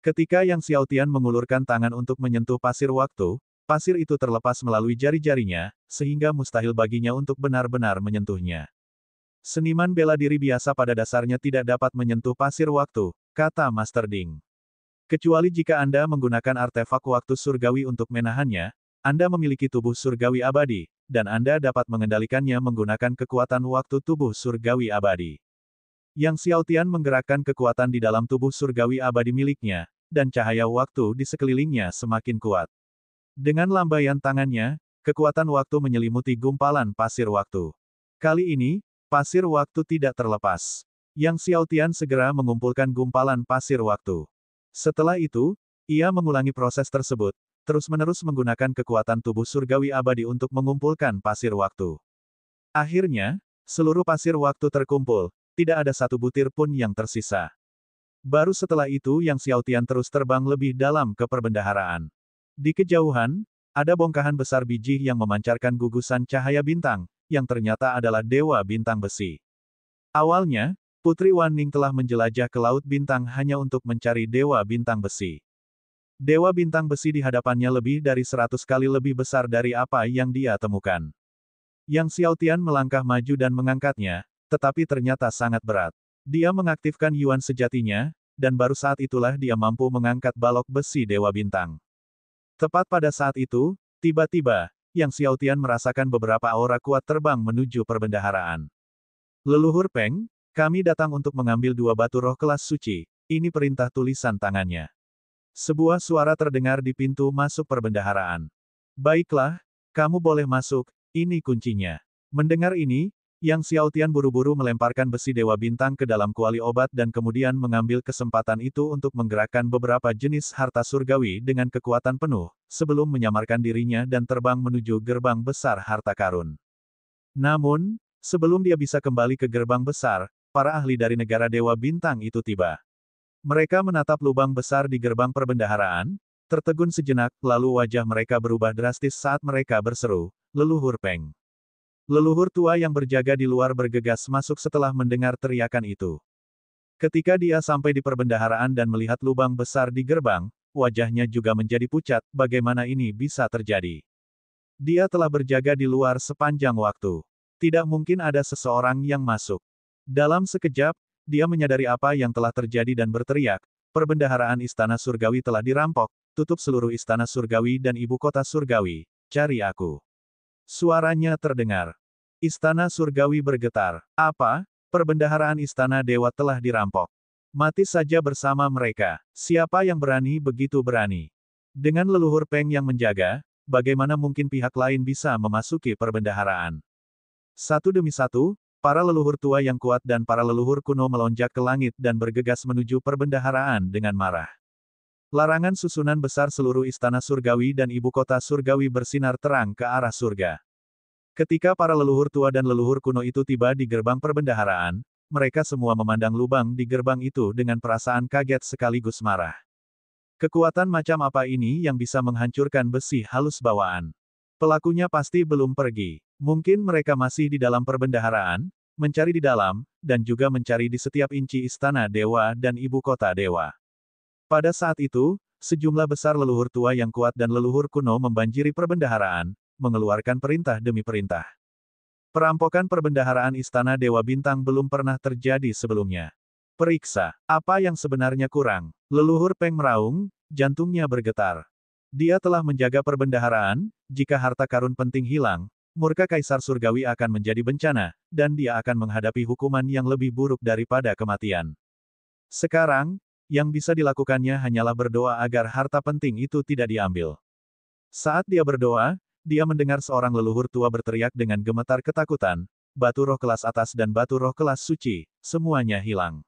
Ketika Yang Xiaotian mengulurkan tangan untuk menyentuh pasir waktu, pasir itu terlepas melalui jari-jarinya, sehingga mustahil baginya untuk benar-benar menyentuhnya. Seniman bela diri biasa pada dasarnya tidak dapat menyentuh pasir waktu, kata Master Ding. Kecuali jika Anda menggunakan artefak waktu surgawi untuk menahannya, Anda memiliki tubuh surgawi abadi, dan Anda dapat mengendalikannya menggunakan kekuatan waktu tubuh surgawi abadi. Yang Xiaotian menggerakkan kekuatan di dalam tubuh surgawi abadi miliknya, dan cahaya waktu di sekelilingnya semakin kuat. Dengan lambaian tangannya, kekuatan waktu menyelimuti gumpalan pasir waktu. Kali ini, pasir waktu tidak terlepas. Yang Xiaotian segera mengumpulkan gumpalan pasir waktu. Setelah itu, ia mengulangi proses tersebut, terus-menerus menggunakan kekuatan tubuh surgawi abadi untuk mengumpulkan pasir waktu. Akhirnya, seluruh pasir waktu terkumpul, tidak ada satu butir pun yang tersisa. Baru setelah itu Yang Xiaotian terus terbang lebih dalam ke perbendaharaan. Di kejauhan, ada bongkahan besar biji yang memancarkan gugusan cahaya bintang, yang ternyata adalah Dewa Bintang Besi. Awalnya, Putri Wan Ning telah menjelajah ke Laut Bintang hanya untuk mencari Dewa Bintang Besi. Dewa Bintang Besi di hadapannya lebih dari 100 kali lebih besar dari apa yang dia temukan. Yang Xiaotian melangkah maju dan mengangkatnya, tetapi ternyata sangat berat. Dia mengaktifkan Yuan sejatinya, dan baru saat itulah dia mampu mengangkat balok besi Dewa Bintang. Tepat pada saat itu, tiba-tiba, Yang Xiaotian merasakan beberapa aura kuat terbang menuju perbendaharaan. Leluhur Peng, kami datang untuk mengambil 2 batu roh kelas suci, ini perintah tulisan tangannya. Sebuah suara terdengar di pintu masuk perbendaharaan. Baiklah, kamu boleh masuk, ini kuncinya. Mendengar ini, Yang Xiaotian buru-buru melemparkan besi Dewa Bintang ke dalam kuali obat dan kemudian mengambil kesempatan itu untuk menggerakkan beberapa jenis harta surgawi dengan kekuatan penuh, sebelum menyamarkan dirinya dan terbang menuju gerbang besar harta karun. Namun, Sebelum dia bisa kembali ke gerbang besar, para ahli dari negara Dewa Bintang itu tiba. Mereka menatap lubang besar di gerbang perbendaharaan, tertegun sejenak, lalu wajah mereka berubah drastis saat mereka berseru, "Leluhur Peng." Leluhur tua yang berjaga di luar bergegas masuk setelah mendengar teriakan itu. Ketika dia sampai di perbendaharaan dan melihat lubang besar di gerbang, wajahnya juga menjadi pucat, bagaimana ini bisa terjadi? Dia telah berjaga di luar sepanjang waktu. Tidak mungkin ada seseorang yang masuk. Dalam sekejap, dia menyadari apa yang telah terjadi dan berteriak, perbendaharaan Istana Surgawi telah dirampok, tutup seluruh Istana Surgawi dan ibu kota Surgawi, cari aku. Suaranya terdengar. Istana Surgawi bergetar. Apa? Perbendaharaan Istana Dewa telah dirampok. Mati saja bersama mereka. Siapa yang berani begitu berani? Dengan leluhur Peng yang menjaga, bagaimana mungkin pihak lain bisa memasuki perbendaharaan? Satu demi satu, para leluhur tua yang kuat dan para leluhur kuno melonjak ke langit dan bergegas menuju perbendaharaan dengan marah. Larangan susunan besar seluruh Istana Surgawi dan ibu kota Surgawi bersinar terang ke arah surga. Ketika para leluhur tua dan leluhur kuno itu tiba di gerbang perbendaharaan, mereka semua memandang lubang di gerbang itu dengan perasaan kaget sekaligus marah. Kekuatan macam apa ini yang bisa menghancurkan besi halus bawaan? Pelakunya pasti belum pergi. Mungkin mereka masih di dalam perbendaharaan, mencari di dalam, dan juga mencari di setiap inci Istana Dewa dan ibu kota Dewa. Pada saat itu, sejumlah besar leluhur tua yang kuat dan leluhur kuno membanjiri perbendaharaan, mengeluarkan perintah demi perintah. Perampokan perbendaharaan Istana Dewa Bintang belum pernah terjadi sebelumnya. Periksa, apa yang sebenarnya kurang? Leluhur Peng meraung, jantungnya bergetar. Dia telah menjaga perbendaharaan, jika harta karun penting hilang, murka Kaisar Surgawi akan menjadi bencana, dan dia akan menghadapi hukuman yang lebih buruk daripada kematian. Sekarang, yang bisa dilakukannya hanyalah berdoa agar harta penting itu tidak diambil. Saat dia berdoa, dia mendengar seorang leluhur tua berteriak dengan gemetar ketakutan, batu roh kelas atas dan batu roh kelas suci, semuanya hilang.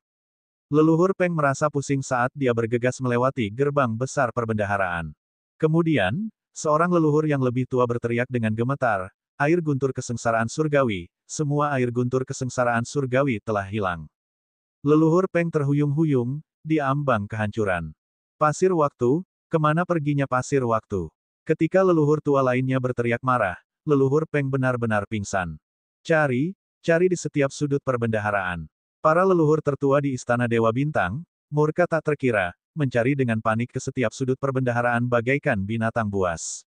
Leluhur Peng merasa pusing saat dia bergegas melewati gerbang besar perbendaharaan. Kemudian, seorang leluhur yang lebih tua berteriak dengan gemetar, air guntur kesengsaraan surgawi, semua air guntur kesengsaraan surgawi telah hilang. Leluhur Peng terhuyung-huyung, di ambang kehancuran. Pasir waktu, kemana perginya pasir waktu? Ketika leluhur tua lainnya berteriak marah, leluhur Peng benar-benar pingsan. Cari di setiap sudut perbendaharaan. Para leluhur tertua di Istana Dewa Bintang, murka tak terkira, mencari dengan panik ke setiap sudut perbendaharaan bagaikan binatang buas.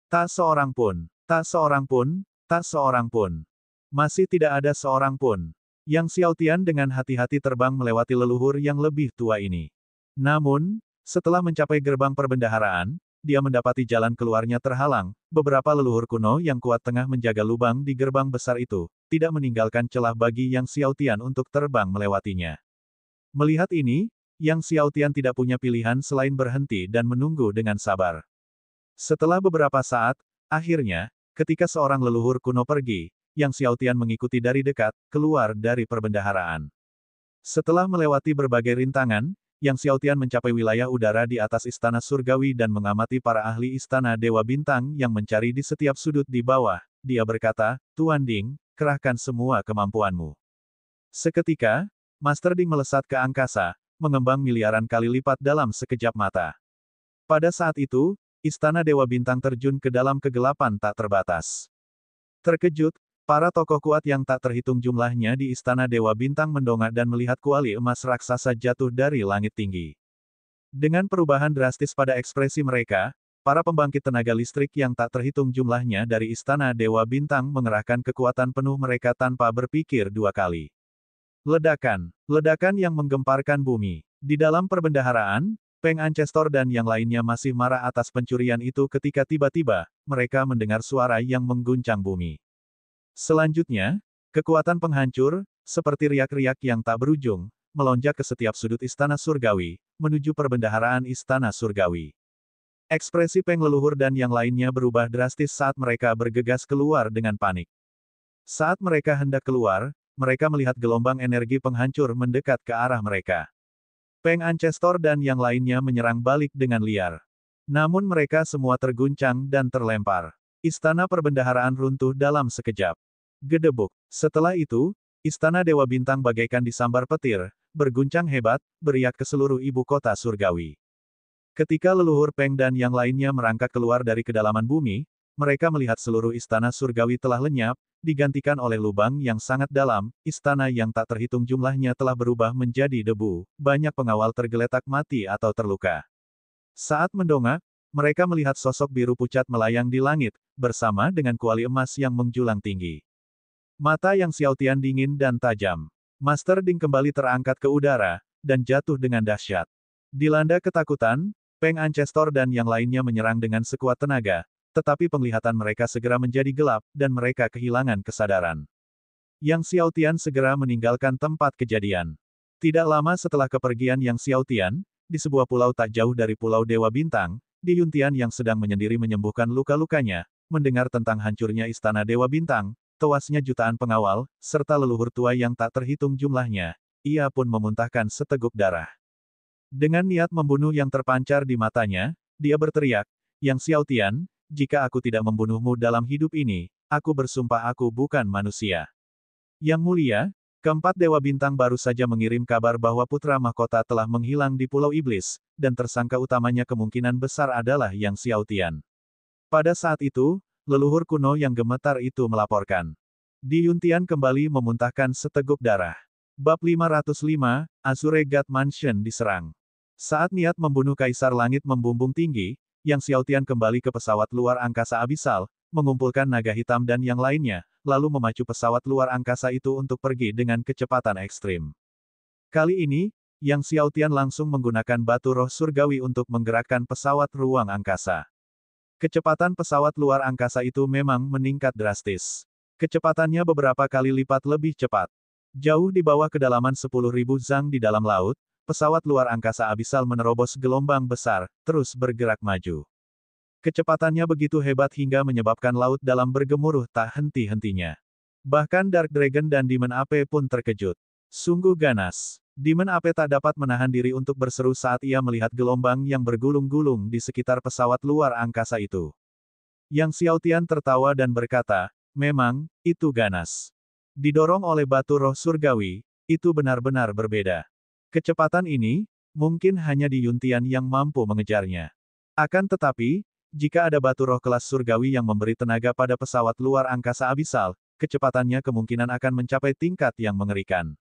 Tak seorang pun, tak seorang pun, tak seorang pun. Masih tidak ada seorang pun. Yang Xiaotian dengan hati-hati terbang melewati leluhur yang lebih tua ini. Namun, setelah mencapai gerbang perbendaharaan, dia mendapati jalan keluarnya terhalang, beberapa leluhur kuno yang kuat tengah menjaga lubang di gerbang besar itu, tidak meninggalkan celah bagi Yang Xiaotian untuk terbang melewatinya. Melihat ini, Yang Xiaotian tidak punya pilihan selain berhenti dan menunggu dengan sabar. Setelah beberapa saat, akhirnya, ketika seorang leluhur kuno pergi, Yang Xiaotian mengikuti dari dekat, keluar dari perbendaharaan. Setelah melewati berbagai rintangan, Yang Xiaotian mencapai wilayah udara di atas Istana Surgawi dan mengamati para ahli Istana Dewa Bintang yang mencari di setiap sudut di bawah. Dia berkata, "Tuan Ding, kerahkan semua kemampuanmu." Seketika, Master Ding melesat ke angkasa, mengembang miliaran kali lipat dalam sekejap mata. Pada saat itu, Istana Dewa Bintang terjun ke dalam kegelapan tak terbatas. Terkejut, para tokoh kuat yang tak terhitung jumlahnya di Istana Dewa Bintang mendongak dan melihat kuali emas raksasa jatuh dari langit tinggi. Dengan perubahan drastis pada ekspresi mereka, para pembangkit tenaga listrik yang tak terhitung jumlahnya dari Istana Dewa Bintang mengerahkan kekuatan penuh mereka tanpa berpikir dua kali. Ledakan. Ledakan yang menggemparkan bumi. Di dalam perbendaharaan, Peng Ancestor dan yang lainnya masih marah atas pencurian itu ketika tiba-tiba, mereka mendengar suara yang mengguncang bumi. Selanjutnya, kekuatan penghancur, seperti riak-riak yang tak berujung, melonjak ke setiap sudut Istana Surgawi, menuju perbendaharaan Istana Surgawi. Ekspresi Peng leluhur dan yang lainnya berubah drastis saat mereka bergegas keluar dengan panik. Saat mereka hendak keluar, mereka melihat gelombang energi penghancur mendekat ke arah mereka. Peng Ancestor dan yang lainnya menyerang balik dengan liar. Namun mereka semua terguncang dan terlempar. Istana perbendaharaan runtuh dalam sekejap. Gedebuk. Setelah itu, Istana Dewa Bintang bagaikan disambar petir, berguncang hebat, beriak ke seluruh ibu kota surgawi. Ketika leluhur Peng dan yang lainnya merangkak keluar dari kedalaman bumi, mereka melihat seluruh istana surgawi telah lenyap, digantikan oleh lubang yang sangat dalam, istana yang tak terhitung jumlahnya telah berubah menjadi debu, banyak pengawal tergeletak mati atau terluka. Saat mendongak, mereka melihat sosok biru pucat melayang di langit, bersama dengan kuali emas yang menjulang tinggi. Mata yang Xiao Tian dingin dan tajam. Master Ding kembali terangkat ke udara, dan jatuh dengan dahsyat. Dilanda ketakutan, Peng Ancestor dan yang lainnya menyerang dengan sekuat tenaga, tetapi penglihatan mereka segera menjadi gelap, dan mereka kehilangan kesadaran. Yang Xiao Tian segera meninggalkan tempat kejadian. Tidak lama setelah kepergian Yang Xiao Tian, di sebuah pulau tak jauh dari Pulau Dewa Bintang, Di Yuntian yang sedang menyendiri menyembuhkan luka-lukanya, mendengar tentang hancurnya Istana Dewa Bintang, tewasnya jutaan pengawal, serta leluhur tua yang tak terhitung jumlahnya, ia pun memuntahkan seteguk darah. Dengan niat membunuh yang terpancar di matanya, dia berteriak, Yang Xiao Tian, jika aku tidak membunuhmu dalam hidup ini, aku bersumpah aku bukan manusia. Yang mulia, keempat Dewa Bintang baru saja mengirim kabar bahwa putra mahkota telah menghilang di Pulau Iblis, dan tersangka utamanya kemungkinan besar adalah Yang Xiao Tian. Pada saat itu, leluhur kuno yang gemetar itu melaporkan. Di Yuntian kembali memuntahkan seteguk darah. Bab 505, Azure God Mansion diserang. Saat niat membunuh Kaisar Langit membumbung tinggi, Yang Xiao Tian kembali ke pesawat luar angkasa abisal, mengumpulkan naga hitam dan yang lainnya, lalu memacu pesawat luar angkasa itu untuk pergi dengan kecepatan ekstrim. Kali ini, Yang Xiao Tian langsung menggunakan batu roh surgawi untuk menggerakkan pesawat ruang angkasa. Kecepatan pesawat luar angkasa itu memang meningkat drastis. Kecepatannya beberapa kali lipat lebih cepat. Jauh di bawah kedalaman 10.000 zang di dalam laut, pesawat luar angkasa abisal menerobos gelombang besar, terus bergerak maju. Kecepatannya begitu hebat hingga menyebabkan laut dalam bergemuruh tak henti-hentinya. Bahkan Dark Dragon dan Demon Ape pun terkejut. Sungguh ganas. Demon Ape tak dapat menahan diri untuk berseru saat ia melihat gelombang yang bergulung-gulung di sekitar pesawat luar angkasa itu. Yang Xiao Tian tertawa dan berkata, memang, itu ganas. Didorong oleh batu roh surgawi, itu benar-benar berbeda. Kecepatan ini, mungkin hanya di Yuntian yang mampu mengejarnya. Akan tetapi, jika ada batu roh kelas surgawi yang memberi tenaga pada pesawat luar angkasa abisal, kecepatannya kemungkinan akan mencapai tingkat yang mengerikan.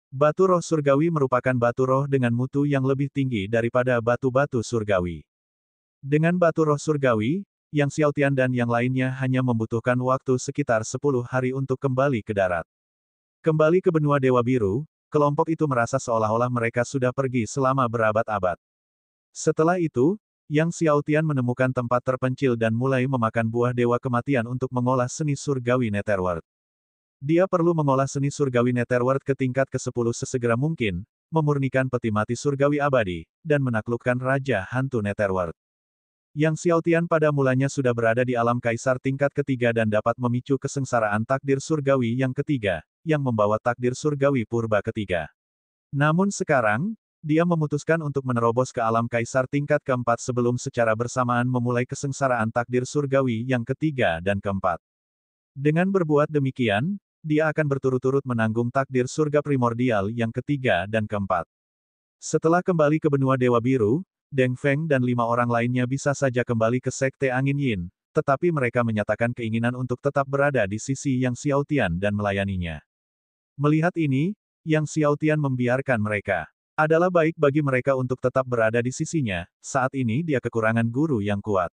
Batu roh surgawi merupakan batu roh dengan mutu yang lebih tinggi daripada batu-batu surgawi. Dengan batu roh surgawi, Yang Xiao Tian dan yang lainnya hanya membutuhkan waktu sekitar 10 hari untuk kembali ke darat. Kembali ke benua Dewa Biru, kelompok itu merasa seolah-olah mereka sudah pergi selama berabad-abad. Setelah itu, Yang Xiao Tian menemukan tempat terpencil dan mulai memakan buah Dewa Kematian untuk mengolah seni surgawi Netherworld. Dia perlu mengolah seni surgawi Netherworld ke tingkat ke-10 sesegera mungkin, memurnikan peti mati surgawi abadi, dan menaklukkan Raja Hantu Netherworld. Yang Xiao Tian pada mulanya sudah berada di alam kaisar tingkat ketiga dan dapat memicu kesengsaraan takdir surgawi yang ketiga, yang membawa takdir surgawi purba ketiga. Namun sekarang, dia memutuskan untuk menerobos ke alam kaisar tingkat keempat sebelum secara bersamaan memulai kesengsaraan takdir surgawi yang ketiga dan keempat. Dengan berbuat demikian, dia akan berturut-turut menanggung takdir surga primordial yang ketiga dan keempat. Setelah kembali ke benua Dewa Biru, Deng Feng dan 5 orang lainnya bisa saja kembali ke Sekte Angin Yin, tetapi mereka menyatakan keinginan untuk tetap berada di sisi Yang Xiao Tian dan melayaninya. Melihat ini, Yang Xiao Tian membiarkan mereka. Adalah baik bagi mereka untuk tetap berada di sisinya, saat ini dia kekurangan guru yang kuat.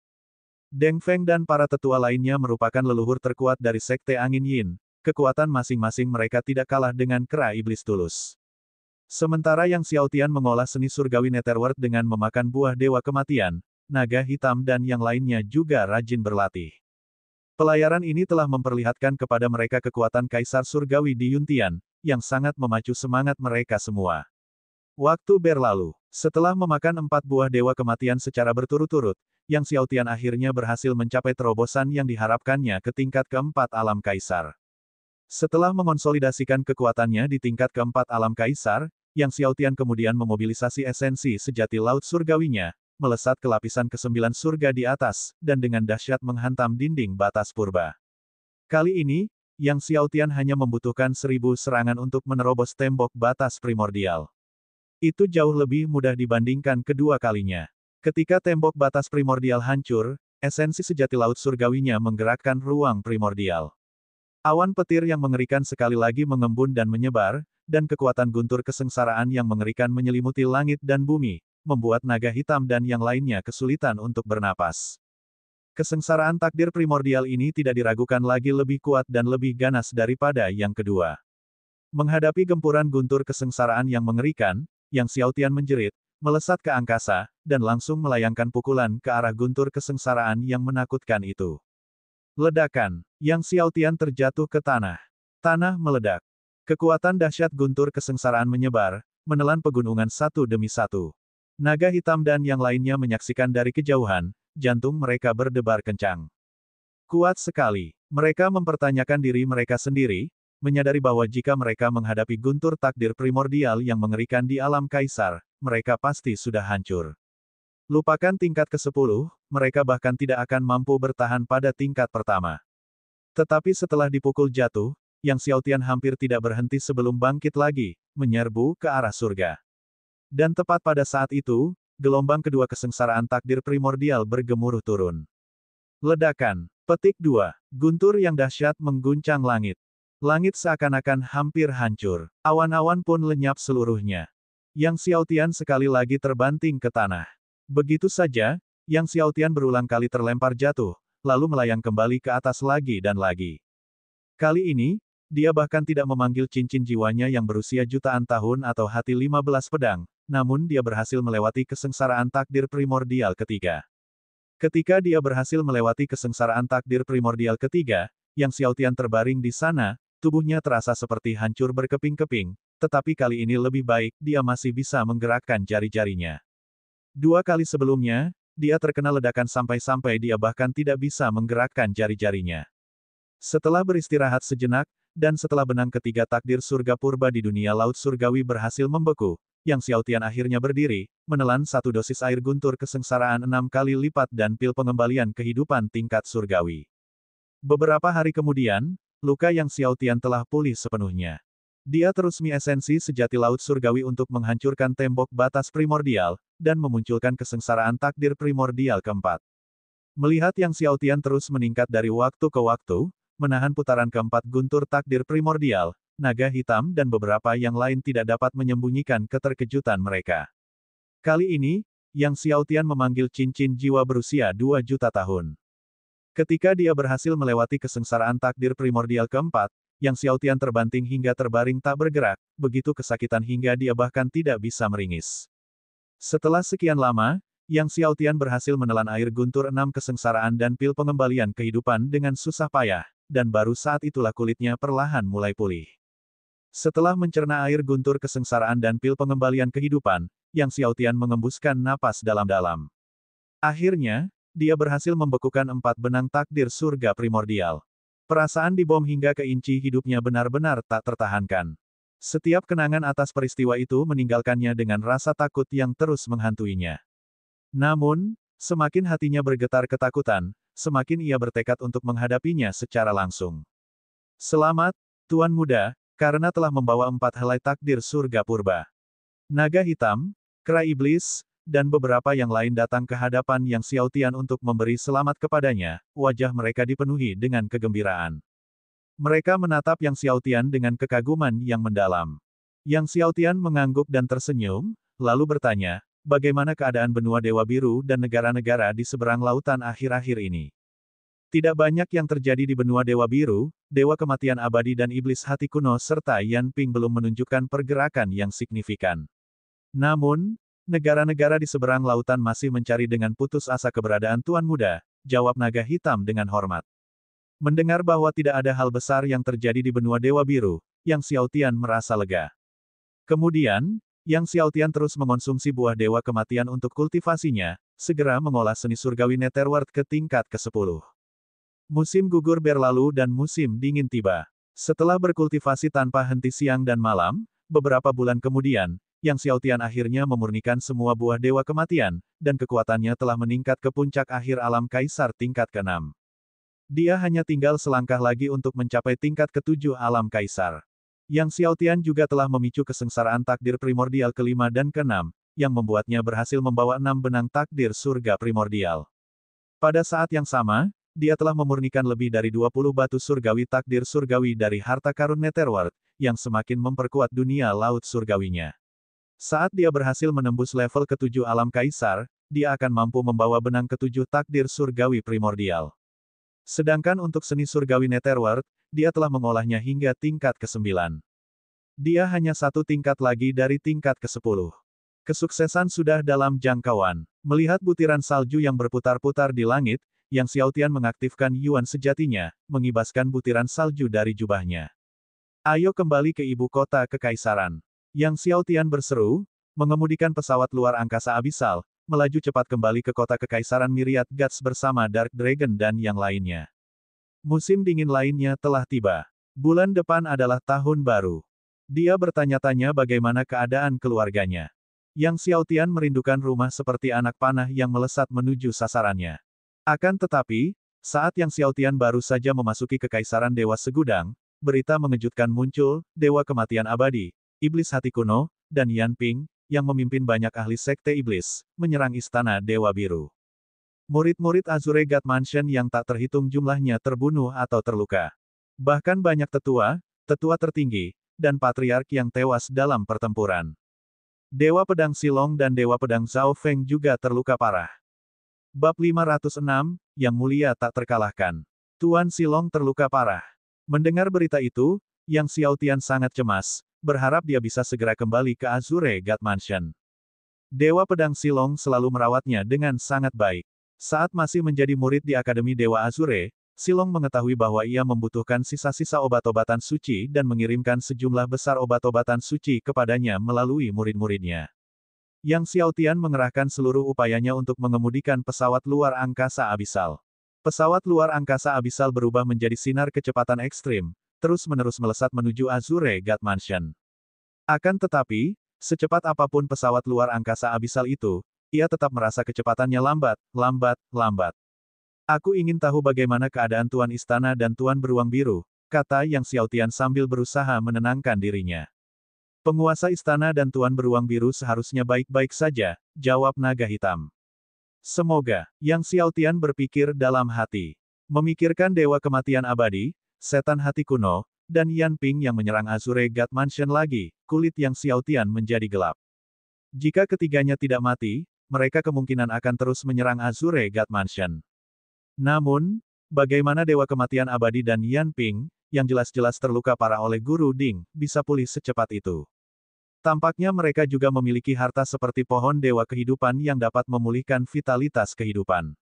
Deng Feng dan para tetua lainnya merupakan leluhur terkuat dari Sekte Angin Yin, kekuatan masing-masing mereka tidak kalah dengan kera iblis tulus. Sementara Yang Xiao Tian mengolah seni surgawi Netherworld dengan memakan buah Dewa Kematian, naga hitam dan yang lainnya juga rajin berlatih. Pelayaran ini telah memperlihatkan kepada mereka kekuatan Kaisar Surgawi di Yuntian, yang sangat memacu semangat mereka semua. Waktu berlalu. Setelah memakan 4 buah Dewa Kematian secara berturut-turut, Yang Xiao Tian akhirnya berhasil mencapai terobosan yang diharapkannya ke tingkat keempat alam Kaisar. Setelah mengonsolidasikan kekuatannya di tingkat keempat alam Kaisar, Yang Xiao Tian kemudian memobilisasi esensi sejati laut surgawinya, melesat ke lapisan ke-9 surga di atas, dan dengan dahsyat menghantam dinding batas purba. Kali ini, Yang Xiaotian hanya membutuhkan 1000 serangan untuk menerobos tembok batas primordial. Itu jauh lebih mudah dibandingkan kedua kalinya. Ketika tembok batas primordial hancur, esensi sejati laut surgawinya menggerakkan ruang primordial. Awan petir yang mengerikan sekali lagi mengembun dan menyebar, dan kekuatan guntur kesengsaraan yang mengerikan menyelimuti langit dan bumi, membuat naga hitam dan yang lainnya kesulitan untuk bernapas. Kesengsaraan takdir primordial ini tidak diragukan lagi lebih kuat dan lebih ganas daripada yang kedua. Menghadapi gempuran guntur kesengsaraan yang mengerikan, Yang Xiaotian menjerit, melesat ke angkasa, dan langsung melayangkan pukulan ke arah guntur kesengsaraan yang menakutkan itu. Ledakan. Yang Xiaotian terjatuh ke tanah. Tanah meledak. Kekuatan dahsyat guntur kesengsaraan menyebar, menelan pegunungan satu demi satu. Naga hitam dan yang lainnya menyaksikan dari kejauhan, jantung mereka berdebar kencang. Kuat sekali. Mereka mempertanyakan diri mereka sendiri, menyadari bahwa jika mereka menghadapi guntur takdir primordial yang mengerikan di alam kaisar, mereka pasti sudah hancur. Lupakan tingkat ke-10, mereka bahkan tidak akan mampu bertahan pada tingkat pertama. Tetapi setelah dipukul jatuh, Yang Xiaotian hampir tidak berhenti sebelum bangkit lagi, menyerbu ke arah surga. Dan tepat pada saat itu, gelombang kedua kesengsaraan takdir primordial bergemuruh turun. Ledakan. Petik 2. Guntur yang dahsyat mengguncang langit. Langit seakan-akan hampir hancur. Awan-awan pun lenyap seluruhnya. Yang Xiaotian sekali lagi terbanting ke tanah. Begitu saja, Yang Xiaotian berulang kali terlempar jatuh, lalu melayang kembali ke atas lagi dan lagi. Kali ini, dia bahkan tidak memanggil cincin jiwanya yang berusia jutaan tahun atau hati 15 pedang, namun dia berhasil melewati kesengsaraan takdir primordial ketiga. Ketika dia berhasil melewati kesengsaraan takdir primordial ketiga, Yang Xiaotian terbaring di sana, tubuhnya terasa seperti hancur berkeping-keping, tetapi kali ini lebih baik, dia masih bisa menggerakkan jari-jarinya. 2 kali sebelumnya, dia terkena ledakan sampai-sampai dia bahkan tidak bisa menggerakkan jari-jarinya. Setelah beristirahat sejenak, dan setelah benang ketiga takdir surga purba di dunia laut surgawi berhasil membeku, Yang Xiaotian akhirnya berdiri, menelan 1 dosis air guntur kesengsaraan 6 kali lipat dan pil pengembalian kehidupan tingkat surgawi. Beberapa hari kemudian, luka Yang Xiaotian telah pulih sepenuhnya. Dia terus esensi sejati laut surgawi untuk menghancurkan tembok batas primordial, dan memunculkan kesengsaraan takdir primordial keempat. Melihat Yang Xiaotian terus meningkat dari waktu ke waktu, menahan putaran keempat guntur takdir primordial, naga hitam dan beberapa yang lain tidak dapat menyembunyikan keterkejutan mereka. Kali ini, Yang Xiaotian memanggil cincin jiwa berusia 2 juta tahun. Ketika dia berhasil melewati kesengsaraan takdir primordial keempat, Yang Xiaotian terbanting hingga terbaring tak bergerak, begitu kesakitan hingga dia bahkan tidak bisa meringis. Setelah sekian lama, Yang Xiaotian berhasil menelan air guntur 6 kesengsaraan dan pil pengembalian kehidupan dengan susah payah, dan baru saat itulah kulitnya perlahan mulai pulih. Setelah mencerna air guntur kesengsaraan dan pil pengembalian kehidupan, Yang Xiaotian mengembuskan napas dalam-dalam. Akhirnya, dia berhasil membekukan 4 benang takdir surga primordial. Perasaan dibom hingga ke inci hidupnya benar-benar tak tertahankan. Setiap kenangan atas peristiwa itu meninggalkannya dengan rasa takut yang terus menghantuinya. Namun, semakin hatinya bergetar ketakutan, semakin ia bertekad untuk menghadapinya secara langsung. Selamat, Tuan Muda, karena telah membawa 4 helai takdir surga purba. Naga hitam, kera iblis, dan beberapa yang lain datang ke hadapan Yang Xiaotian untuk memberi selamat kepadanya, wajah mereka dipenuhi dengan kegembiraan. Mereka menatap Yang Xiaotian dengan kekaguman yang mendalam. Yang Xiaotian mengangguk dan tersenyum, lalu bertanya, bagaimana keadaan benua Dewa Biru dan negara-negara di seberang lautan akhir-akhir ini? Tidak banyak yang terjadi di benua Dewa Biru, Dewa Kematian Abadi dan Iblis Hati Kuno serta Yan Ping belum menunjukkan pergerakan yang signifikan. Namun, negara-negara di seberang lautan masih mencari dengan putus asa keberadaan Tuan Muda, jawab naga hitam dengan hormat. Mendengar bahwa tidak ada hal besar yang terjadi di benua Dewa Biru, Yang Xiaotian merasa lega. Kemudian, Yang Xiaotian terus mengonsumsi buah Dewa Kematian untuk kultivasinya, segera mengolah seni surgawi Netherworld ke tingkat ke-10. Musim gugur berlalu dan musim dingin tiba. Setelah berkultivasi tanpa henti siang dan malam, beberapa bulan kemudian, Yang Xiaotian akhirnya memurnikan semua buah Dewa Kematian, dan kekuatannya telah meningkat ke puncak akhir alam kaisar tingkat ke-6. Dia hanya tinggal selangkah lagi untuk mencapai tingkat ketujuh alam kaisar. Yang Xiaotian juga telah memicu kesengsaraan takdir primordial kelima dan keenam, yang membuatnya berhasil membawa 6 benang takdir surga primordial. Pada saat yang sama, dia telah memurnikan lebih dari 20 batu surgawi takdir surgawi dari harta karun Netherworld, yang semakin memperkuat dunia laut surgawinya. Saat dia berhasil menembus level ketujuh alam kaisar, dia akan mampu membawa benang ketujuh takdir surgawi primordial. Sedangkan untuk seni surgawi Netherworld, dia telah mengolahnya hingga tingkat ke-9. Dia hanya satu tingkat lagi dari tingkat ke-10. Kesuksesan sudah dalam jangkauan. Melihat butiran salju yang berputar-putar di langit, Yang Xiaotian mengaktifkan Yuan sejatinya, mengibaskan butiran salju dari jubahnya. Ayo kembali ke ibu kota kekaisaran. Yang Xiaotian berseru, mengemudikan pesawat luar angkasa abisal, melaju cepat kembali ke kota kekaisaran Myriad Gods bersama Dark Dragon dan yang lainnya. Musim dingin lainnya telah tiba. Bulan depan adalah tahun baru. Dia bertanya-tanya bagaimana keadaan keluarganya. Yang Xiaotian merindukan rumah seperti anak panah yang melesat menuju sasarannya. Akan tetapi, saat Yang Xiaotian baru saja memasuki kekaisaran Dewa Segudang, berita mengejutkan muncul, Dewa Kematian Abadi, Iblis Hati Kuno, dan Yan Ping, yang memimpin banyak ahli sekte iblis, menyerang istana Dewa Biru. Murid-murid Azure God Mansion yang tak terhitung jumlahnya terbunuh atau terluka. Bahkan banyak tetua, tetua tertinggi, dan patriark yang tewas dalam pertempuran. Dewa Pedang Silong dan Dewa Pedang Zhao Feng juga terluka parah. Bab 506, Yang Mulia tak terkalahkan. Tuan Silong terluka parah. Mendengar berita itu, Yang Xiaotian sangat cemas, berharap dia bisa segera kembali ke Azure God Mansion. Dewa Pedang Silong selalu merawatnya dengan sangat baik. Saat masih menjadi murid di Akademi Dewa Azure, Silong mengetahui bahwa ia membutuhkan sisa-sisa obat-obatan suci dan mengirimkan sejumlah besar obat-obatan suci kepadanya melalui murid-muridnya. Yang Xiaotian mengerahkan seluruh upayanya untuk mengemudikan pesawat luar angkasa abisal. Pesawat luar angkasa abisal berubah menjadi sinar kecepatan ekstrim, terus-menerus melesat menuju Azure God Mansion. Akan tetapi, secepat apapun pesawat luar angkasa abisal itu, ia tetap merasa kecepatannya lambat. Aku ingin tahu bagaimana keadaan Tuan Istana dan Tuan Beruang Biru, kata Yang Xiaotian sambil berusaha menenangkan dirinya. Penguasa istana dan Tuan Beruang Biru seharusnya baik-baik saja, jawab naga hitam. Semoga, Yang Xiaotian berpikir dalam hati. Memikirkan Dewa Kematian Abadi, Setan Hati Kuno, dan Yan Ping yang menyerang Azure God Mansion lagi, kulit Yang Xiaotian menjadi gelap. Jika ketiganya tidak mati, mereka kemungkinan akan terus menyerang Azure God Mansion. Namun, bagaimana Dewa Kematian Abadi dan Yan Ping, yang jelas-jelas terluka parah oleh Guru Ding, bisa pulih secepat itu? Tampaknya mereka juga memiliki harta seperti pohon Dewa Kehidupan yang dapat memulihkan vitalitas kehidupan.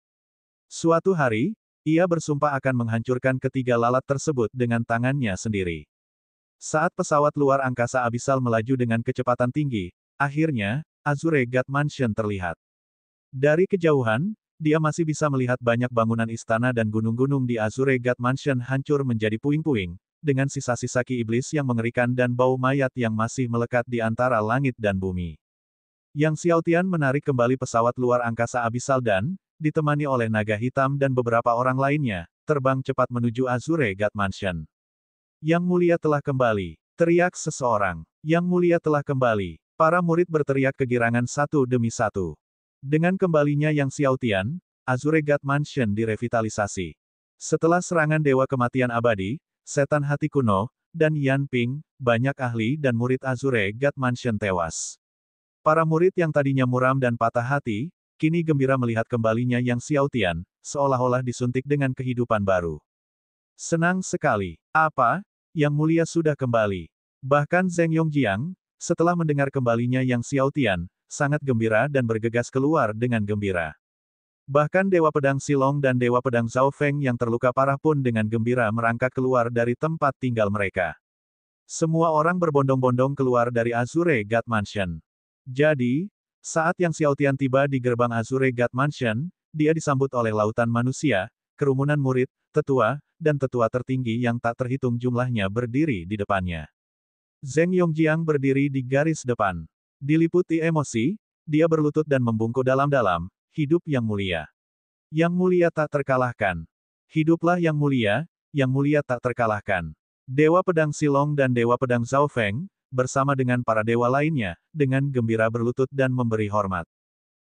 Suatu hari, ia bersumpah akan menghancurkan ketiga lalat tersebut dengan tangannya sendiri. Saat pesawat luar angkasa abisal melaju dengan kecepatan tinggi, akhirnya, Azure God Mansion terlihat. Dari kejauhan, dia masih bisa melihat banyak bangunan istana dan gunung-gunung di Azure God Mansion hancur menjadi puing-puing, dengan sisa-sisa ki iblis yang mengerikan dan bau mayat yang masih melekat di antara langit dan bumi. Yang Xiaotian menarik kembali pesawat luar angkasa abisal dan, ditemani oleh naga hitam dan beberapa orang lainnya, terbang cepat menuju Azure God Mansion. Yang Mulia telah kembali, teriak seseorang. Yang Mulia telah kembali. Para murid berteriak kegirangan satu demi satu. Dengan kembalinya Yang Xiaotian, Azure God Mansion direvitalisasi. Setelah serangan Dewa Kematian Abadi, Setan Hati Kuno, dan Yan Ping, banyak ahli dan murid Azure God Mansion tewas. Para murid yang tadinya muram dan patah hati, kini gembira melihat kembalinya Yang Xiaotian, seolah-olah disuntik dengan kehidupan baru. Senang sekali. Apa? Yang Mulia sudah kembali. Bahkan Zheng Yongjiang, setelah mendengar kembalinya Yang Xiaotian, sangat gembira dan bergegas keluar dengan gembira. Bahkan Dewa Pedang Silong dan Dewa Pedang Zhao Feng yang terluka parah pun dengan gembira merangkak keluar dari tempat tinggal mereka. Semua orang berbondong-bondong keluar dari Azure God Mansion. Jadi, saat Yang Xiaotian tiba di gerbang Azure God Mansion, dia disambut oleh lautan manusia, kerumunan murid, tetua, dan tetua tertinggi yang tak terhitung jumlahnya berdiri di depannya. Zheng Yongjiang berdiri di garis depan. Diliputi emosi, dia berlutut dan membungkuk dalam-dalam, hidup Yang Mulia. Yang Mulia tak terkalahkan. Hiduplah yang mulia tak terkalahkan. Dewa Pedang Silong dan Dewa Pedang Zhao Feng, bersama dengan para dewa lainnya, dengan gembira berlutut dan memberi hormat.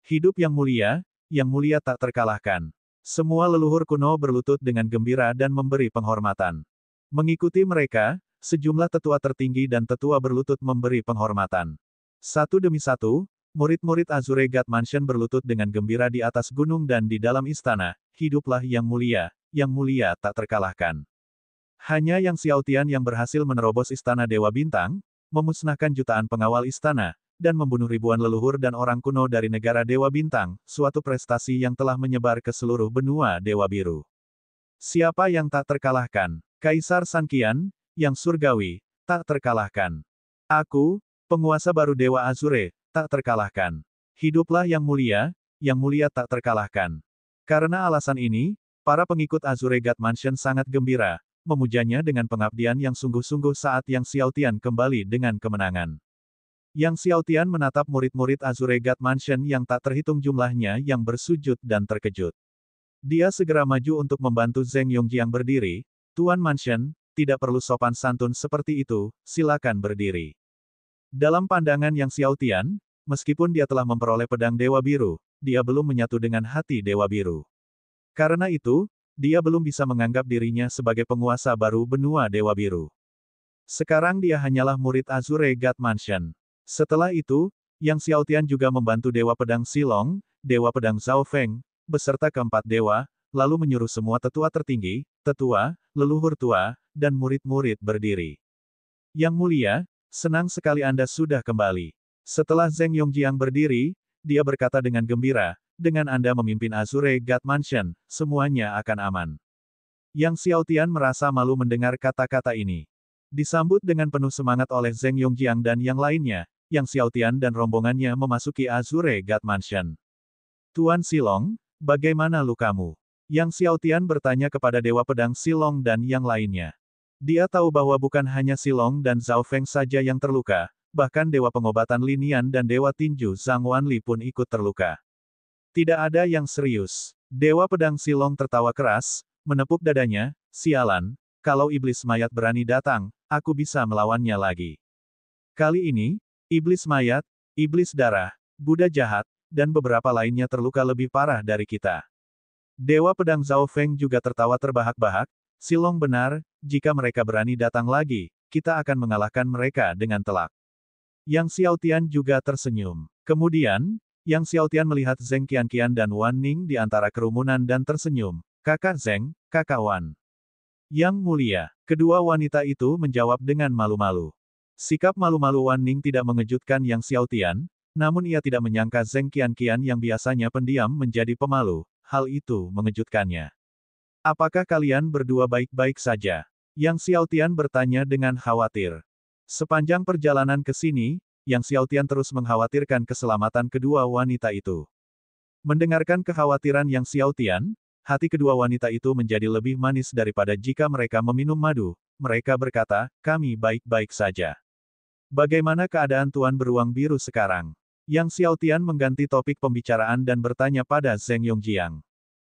Hidup yang mulia tak terkalahkan. Semua leluhur kuno berlutut dengan gembira dan memberi penghormatan. Mengikuti mereka, sejumlah tetua tertinggi dan tetua berlutut memberi penghormatan. Satu demi satu, murid-murid Azure God Mansion berlutut dengan gembira di atas gunung dan di dalam istana. Hiduplah yang mulia tak terkalahkan. Hanya Yang Xiaotian yang berhasil menerobos istana Dewa Bintang, memusnahkan jutaan pengawal istana, dan membunuh ribuan leluhur dan orang kuno dari negara Dewa Bintang, suatu prestasi yang telah menyebar ke seluruh benua Dewa Biru. Siapa yang tak terkalahkan? Kaisar San Qian, yang surgawi, tak terkalahkan. Aku, penguasa baru Dewa Azure, tak terkalahkan. Hiduplah yang mulia tak terkalahkan. Karena alasan ini, para pengikut Azure God Mansion sangat gembira, memujanya dengan pengabdian yang sungguh-sungguh saat Yang Xiaotian kembali dengan kemenangan. Yang Xiaotian menatap murid-murid Azure God Mansion yang tak terhitung jumlahnya yang bersujud dan terkejut. Dia segera maju untuk membantu Zheng Yongjiang berdiri. Tuan Mansion, tidak perlu sopan santun seperti itu, silakan berdiri. Dalam pandangan Yang Xiaotian, meskipun dia telah memperoleh pedang Dewa Biru, dia belum menyatu dengan hati Dewa Biru. Karena itu, dia belum bisa menganggap dirinya sebagai penguasa baru benua Dewa Biru. Sekarang dia hanyalah murid Azure God Mansion. Setelah itu, Yang Xiaotian juga membantu Dewa Pedang Silong, Dewa Pedang Zhao Feng, beserta keempat dewa, lalu menyuruh semua tetua tertinggi, tetua, leluhur tua, dan murid-murid berdiri. Yang mulia, senang sekali Anda sudah kembali. Setelah Zheng Yongjiang berdiri, dia berkata dengan gembira, dengan Anda memimpin Azure God Mansion, semuanya akan aman. Yang Xiaotian merasa malu mendengar kata-kata ini. Disambut dengan penuh semangat oleh Zheng Yongjiang dan yang lainnya, Yang Xiaotian dan rombongannya memasuki Azure God Mansion. Tuan Silong, bagaimana lukamu? Yang Xiaotian bertanya kepada Dewa Pedang Silong dan yang lainnya. Dia tahu bahwa bukan hanya Silong dan Zhao Feng saja yang terluka, bahkan Dewa Pengobatan Linian dan Dewa Tinju Zhang Wanli pun ikut terluka. Tidak ada yang serius. Dewa Pedang Silong tertawa keras, menepuk dadanya, sialan, kalau iblis mayat berani datang, aku bisa melawannya lagi. Kali ini, iblis mayat, iblis darah, Buddha jahat, dan beberapa lainnya terluka lebih parah dari kita. Dewa Pedang Zhao Feng juga tertawa terbahak-bahak, Silong benar, jika mereka berani datang lagi, kita akan mengalahkan mereka dengan telak. Yang Xiaotian juga tersenyum. Kemudian, Yang Xiaotian melihat Zheng Qianqian dan Wan Ning di antara kerumunan dan tersenyum. Kakak Zheng, kakak Wan. Yang mulia, kedua wanita itu menjawab dengan malu-malu. Sikap malu-malu Wan Ning tidak mengejutkan Yang Xiaotian, namun ia tidak menyangka Zheng Qianqian yang biasanya pendiam menjadi pemalu, hal itu mengejutkannya. Apakah kalian berdua baik-baik saja? Yang Xiaotian bertanya dengan khawatir. Sepanjang perjalanan ke sini, Yang Xiaotian terus mengkhawatirkan keselamatan kedua wanita itu. Mendengarkan kekhawatiran Yang Xiaotian, hati kedua wanita itu menjadi lebih manis daripada jika mereka meminum madu. Mereka berkata, kami baik-baik saja. Bagaimana keadaan Tuan Beruang Biru sekarang? Yang Xiaotian mengganti topik pembicaraan dan bertanya pada Zheng Yongjiang.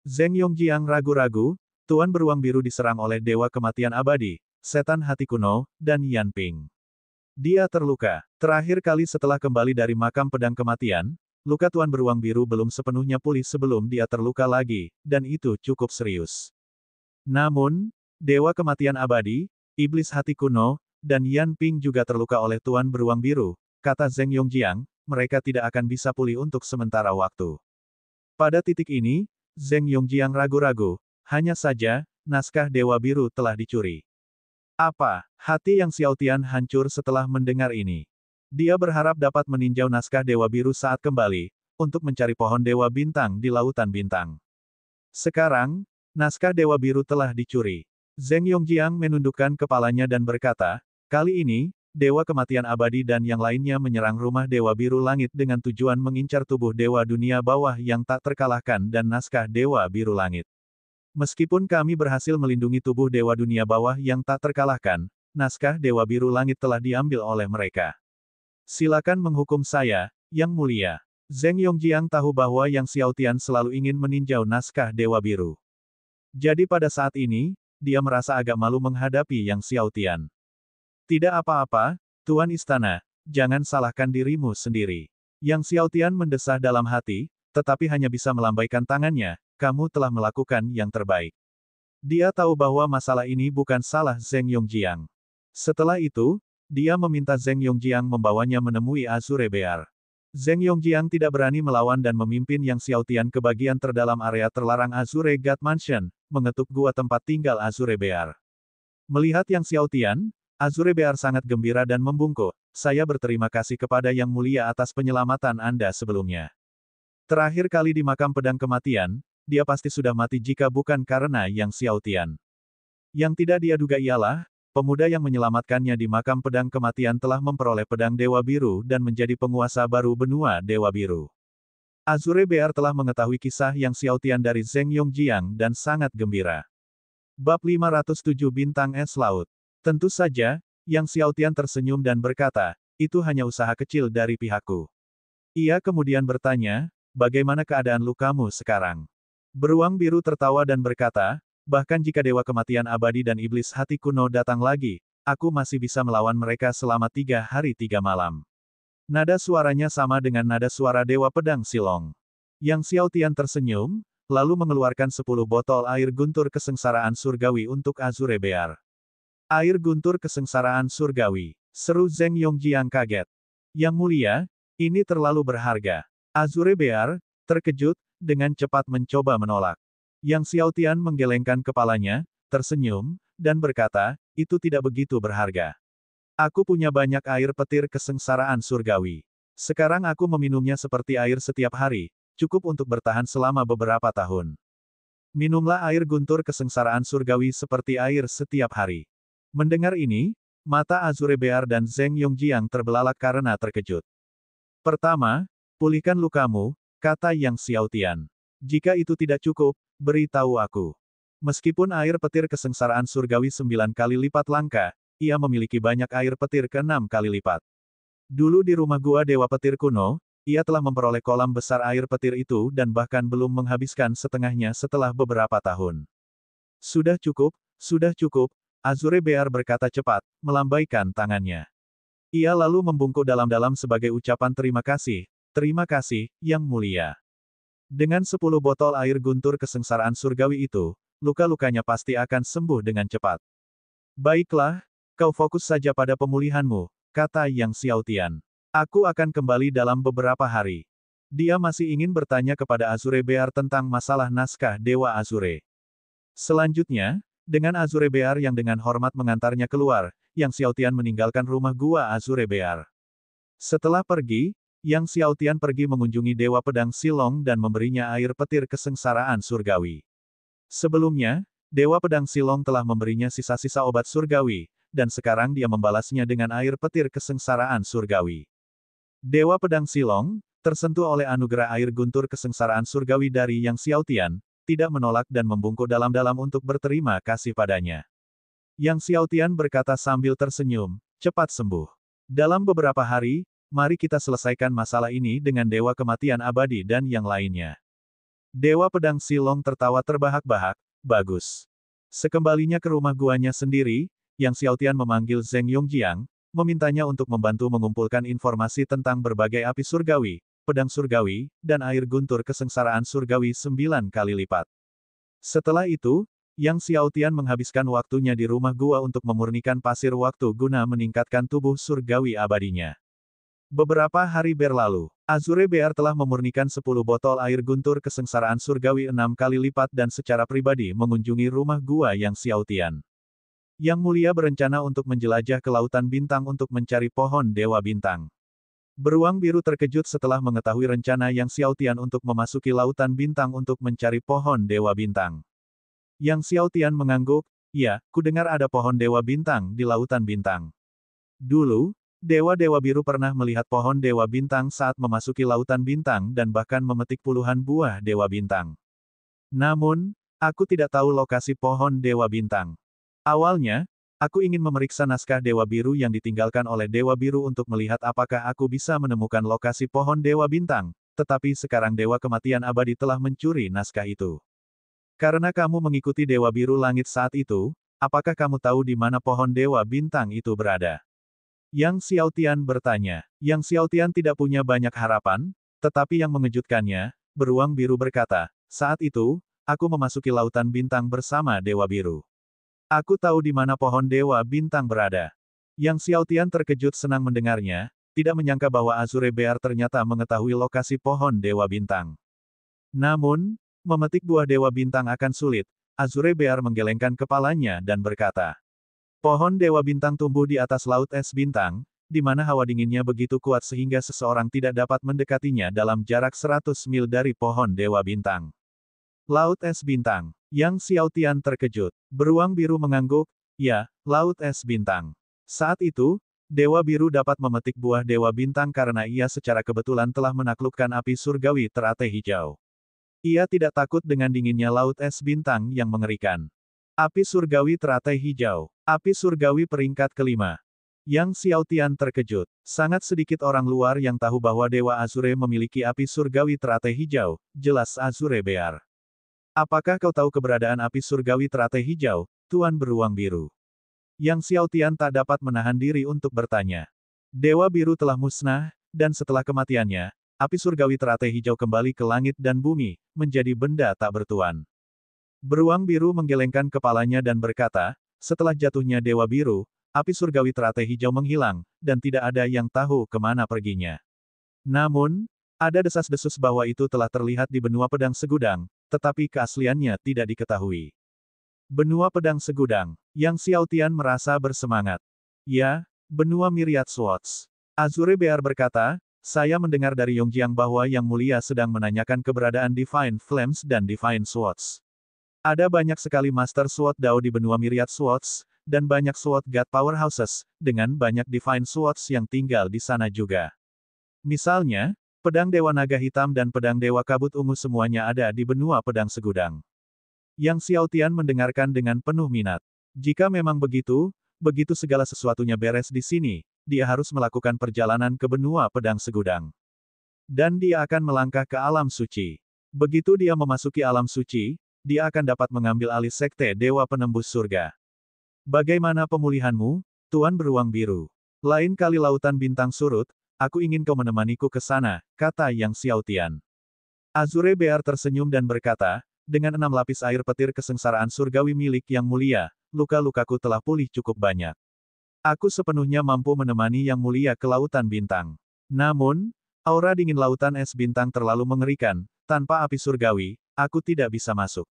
Zheng Yongjiang ragu-ragu, Tuan Beruang Biru diserang oleh Dewa Kematian Abadi, Setan Hati Kuno, dan Yan Ping. Dia terluka. Terakhir kali setelah kembali dari makam pedang kematian, luka Tuan Beruang Biru belum sepenuhnya pulih sebelum dia terluka lagi, dan itu cukup serius. Namun, Dewa Kematian Abadi, Iblis Hati Kuno, dan Yan Ping juga terluka oleh Tuan Beruang Biru, kata Zheng Yongjiang, mereka tidak akan bisa pulih untuk sementara waktu. Pada titik ini, Zheng Yongjiang ragu-ragu, hanya saja, naskah Dewa Biru telah dicuri. Apa? Hati Yang Xiaotian hancur setelah mendengar ini. Dia berharap dapat meninjau naskah Dewa Biru saat kembali, untuk mencari pohon Dewa Bintang di Lautan Bintang. Sekarang, naskah Dewa Biru telah dicuri. Zheng Yongjiang menundukkan kepalanya dan berkata, kali ini, Dewa Kematian Abadi dan yang lainnya menyerang rumah Dewa Biru Langit dengan tujuan mengincar tubuh Dewa Dunia Bawah yang tak terkalahkan dan naskah Dewa Biru Langit. Meskipun kami berhasil melindungi tubuh Dewa Dunia Bawah yang tak terkalahkan, naskah Dewa Biru Langit telah diambil oleh mereka. Silakan menghukum saya, Yang Mulia. Zheng Yongjiang tahu bahwa Yang Xiaotian selalu ingin meninjau naskah Dewa Biru. Jadi pada saat ini, dia merasa agak malu menghadapi Yang Xiaotian. Tidak apa-apa, Tuan Istana, jangan salahkan dirimu sendiri. Yang Xiaotian mendesah dalam hati, tetapi hanya bisa melambaikan tangannya, kamu telah melakukan yang terbaik. Dia tahu bahwa masalah ini bukan salah Zheng Yongjiang. Setelah itu, dia meminta Zheng Yongjiang membawanya menemui Azure Bear. Zheng Yongjiang tidak berani melawan dan memimpin Yang Xiaotian ke bagian terdalam area terlarang Azure God Mansion, mengetuk gua tempat tinggal Azure Bear. Melihat Yang Xiaotian, Azure Bear sangat gembira dan membungkuk, saya berterima kasih kepada Yang Mulia atas penyelamatan Anda sebelumnya. Terakhir kali di makam pedang kematian, dia pasti sudah mati jika bukan karena Yang Xiaotian. Yang tidak dia duga ialah, pemuda yang menyelamatkannya di makam pedang kematian telah memperoleh pedang Dewa Biru dan menjadi penguasa baru benua Dewa Biru. Azure Bear telah mengetahui kisah Yang Xiaotian dari Zheng Yongjiang dan sangat gembira. Bab 507 Bintang Es Laut. Tentu saja, Yang Xiaotian tersenyum dan berkata, itu hanya usaha kecil dari pihakku. Ia kemudian bertanya, bagaimana keadaan lukamu sekarang? Beruang Biru tertawa dan berkata, bahkan jika Dewa Kematian Abadi dan Iblis Hati Kuno datang lagi, aku masih bisa melawan mereka selama 3 hari 3 malam. Nada suaranya sama dengan nada suara Dewa Pedang Silong. Yang Xiaotian tersenyum, lalu mengeluarkan 10 botol air guntur kesengsaraan surgawi untuk Azure Bear. Air guntur kesengsaraan surgawi, seru Zheng Yongjiang kaget. Yang mulia, ini terlalu berharga. Azure Bear, terkejut, dengan cepat mencoba menolak. Yang Xiaotian menggelengkan kepalanya, tersenyum, dan berkata, itu tidak begitu berharga. Aku punya banyak air petir kesengsaraan surgawi. Sekarang aku meminumnya seperti air setiap hari, cukup untuk bertahan selama beberapa tahun. Minumlah air guntur kesengsaraan surgawi seperti air setiap hari. Mendengar ini, mata Azure Bear dan Zheng Yongjiang terbelalak karena terkejut. Pertama, pulihkan lukamu, kata Yang Xiaotian. Jika itu tidak cukup, beritahu aku. Meskipun air petir kesengsaraan surgawi 9 kali lipat langka, ia memiliki banyak air petir ke-6 kali lipat. Dulu di rumah gua Dewa Petir kuno, ia telah memperoleh kolam besar air petir itu dan bahkan belum menghabiskan setengahnya setelah beberapa tahun. Sudah cukup, Azure Bear berkata cepat, melambaikan tangannya. Ia lalu membungkuk dalam-dalam sebagai ucapan terima kasih, Yang Mulia. Dengan 10 botol air guntur kesengsaraan surgawi itu, luka-lukanya pasti akan sembuh dengan cepat. Baiklah, kau fokus saja pada pemulihanmu, kata Yang Xiaotian. Aku akan kembali dalam beberapa hari. Dia masih ingin bertanya kepada Azure Bear tentang masalah naskah Dewa Azure. Selanjutnya, dengan Azure Bear yang dengan hormat mengantarnya keluar, Yang Xiaotian meninggalkan rumah gua Azure Bear. Setelah pergi, Yang Xiaotian pergi mengunjungi Dewa Pedang Silong dan memberinya air petir kesengsaraan surgawi. Sebelumnya, Dewa Pedang Silong telah memberinya sisa-sisa obat surgawi, dan sekarang dia membalasnya dengan air petir kesengsaraan surgawi. Dewa Pedang Silong, tersentuh oleh anugerah air guntur kesengsaraan surgawi dari Yang Xiaotian, tidak menolak dan membungkuk dalam-dalam untuk berterima kasih padanya. Yang Xiaotian berkata sambil tersenyum, cepat sembuh. Dalam beberapa hari, mari kita selesaikan masalah ini dengan Dewa Kematian Abadi dan yang lainnya. Dewa Pedang Silong tertawa terbahak-bahak, bagus. Sekembalinya ke rumah guanya sendiri, Yang Xiaotian memanggil Zheng Yongjiang, memintanya untuk membantu mengumpulkan informasi tentang berbagai api surgawi, pedang surgawi, dan air guntur kesengsaraan surgawi 9 kali lipat. Setelah itu, Yang Xiaotian menghabiskan waktunya di rumah gua untuk memurnikan pasir waktu guna meningkatkan tubuh surgawi abadinya. Beberapa hari berlalu, Azure Bear telah memurnikan 10 botol air guntur kesengsaraan surgawi 6 kali lipat dan secara pribadi mengunjungi rumah gua Yang Xiaotian. Yang Mulia berencana untuk menjelajah ke Lautan Bintang untuk mencari pohon Dewa Bintang. Beruang Biru terkejut setelah mengetahui rencana Yang Xiaotian untuk memasuki Lautan Bintang untuk mencari pohon Dewa Bintang. Yang Xiaotian mengangguk, ya, kudengar ada pohon Dewa Bintang di Lautan Bintang. Dulu, Dewa-Dewa Biru pernah melihat pohon Dewa Bintang saat memasuki Lautan Bintang dan bahkan memetik puluhan buah Dewa Bintang. Namun, aku tidak tahu lokasi pohon Dewa Bintang. Awalnya, aku ingin memeriksa naskah Dewa Biru yang ditinggalkan oleh Dewa Biru untuk melihat apakah aku bisa menemukan lokasi pohon Dewa Bintang, tetapi sekarang Dewa Kematian Abadi telah mencuri naskah itu. Karena kamu mengikuti Dewa Biru Langit saat itu, apakah kamu tahu di mana pohon Dewa Bintang itu berada? Yang Xiaotian bertanya. Yang Xiaotian tidak punya banyak harapan, tetapi yang mengejutkannya, beruang biru berkata, saat itu, aku memasuki lautan bintang bersama Dewa Biru. Aku tahu di mana pohon Dewa Bintang berada. Yang Xiaotian terkejut senang mendengarnya, tidak menyangka bahwa Azure Bear ternyata mengetahui lokasi pohon Dewa Bintang. Namun, memetik buah Dewa Bintang akan sulit. Azure Bear menggelengkan kepalanya dan berkata, pohon Dewa Bintang tumbuh di atas laut es bintang, di mana hawa dinginnya begitu kuat sehingga seseorang tidak dapat mendekatinya dalam jarak 100 mil dari pohon Dewa Bintang. Laut es bintang. Yang Xiaotian terkejut. Beruang biru mengangguk, ya, laut es bintang. Saat itu, Dewa Biru dapat memetik buah Dewa Bintang karena ia secara kebetulan telah menaklukkan api surgawi teratai hijau. Ia tidak takut dengan dinginnya laut es bintang yang mengerikan. Api surgawi teratai hijau. Api surgawi peringkat kelima. Yang Xiaotian terkejut. Sangat sedikit orang luar yang tahu bahwa Dewa Azure memiliki api surgawi teratai hijau, jelas Azure Bear. Apakah kau tahu keberadaan api surgawi teratai hijau, Tuan Beruang Biru? Yang Xiaotian tak dapat menahan diri untuk bertanya. Dewa Biru telah musnah, dan setelah kematiannya, api surgawi teratai hijau kembali ke langit dan bumi, menjadi benda tak bertuan. Beruang biru menggelengkan kepalanya dan berkata, setelah jatuhnya Dewa Biru, api surgawi teratai hijau menghilang, dan tidak ada yang tahu kemana perginya. Namun, ada desas-desus bahwa itu telah terlihat di benua pedang segudang, tetapi keasliannya tidak diketahui. Benua pedang segudang. Yang Xiaotian merasa bersemangat. Ya, benua Myriad Swords. Azure Bear berkata, saya mendengar dari Yongjiang bahwa Yang Mulia sedang menanyakan keberadaan Divine Flames dan Divine Swords. Ada banyak sekali Master Sword Dao di benua Myriad Swords, dan banyak Sword God Powerhouses, dengan banyak Divine Swords yang tinggal di sana juga. Misalnya, pedang Dewa Naga Hitam dan pedang Dewa Kabut Ungu semuanya ada di benua pedang segudang. Yang Xiaotian mendengarkan dengan penuh minat. Jika memang begitu segala sesuatunya beres di sini, dia harus melakukan perjalanan ke benua pedang segudang. Dan dia akan melangkah ke alam suci. Begitu dia memasuki alam suci, dia akan dapat mengambil alih sekte Dewa Penembus Surga. Bagaimana pemulihanmu, Tuan Beruang Biru? Lain kali lautan bintang surut, aku ingin kau menemaniku ke sana, kata Yang Xiaotian. Azure Bear tersenyum dan berkata, dengan 6 lapis air petir kesengsaraan surgawi milik Yang Mulia, luka-lukaku telah pulih cukup banyak. Aku sepenuhnya mampu menemani Yang Mulia ke lautan bintang. Namun, aura dingin lautan es bintang terlalu mengerikan, tanpa api surgawi, aku tidak bisa masuk.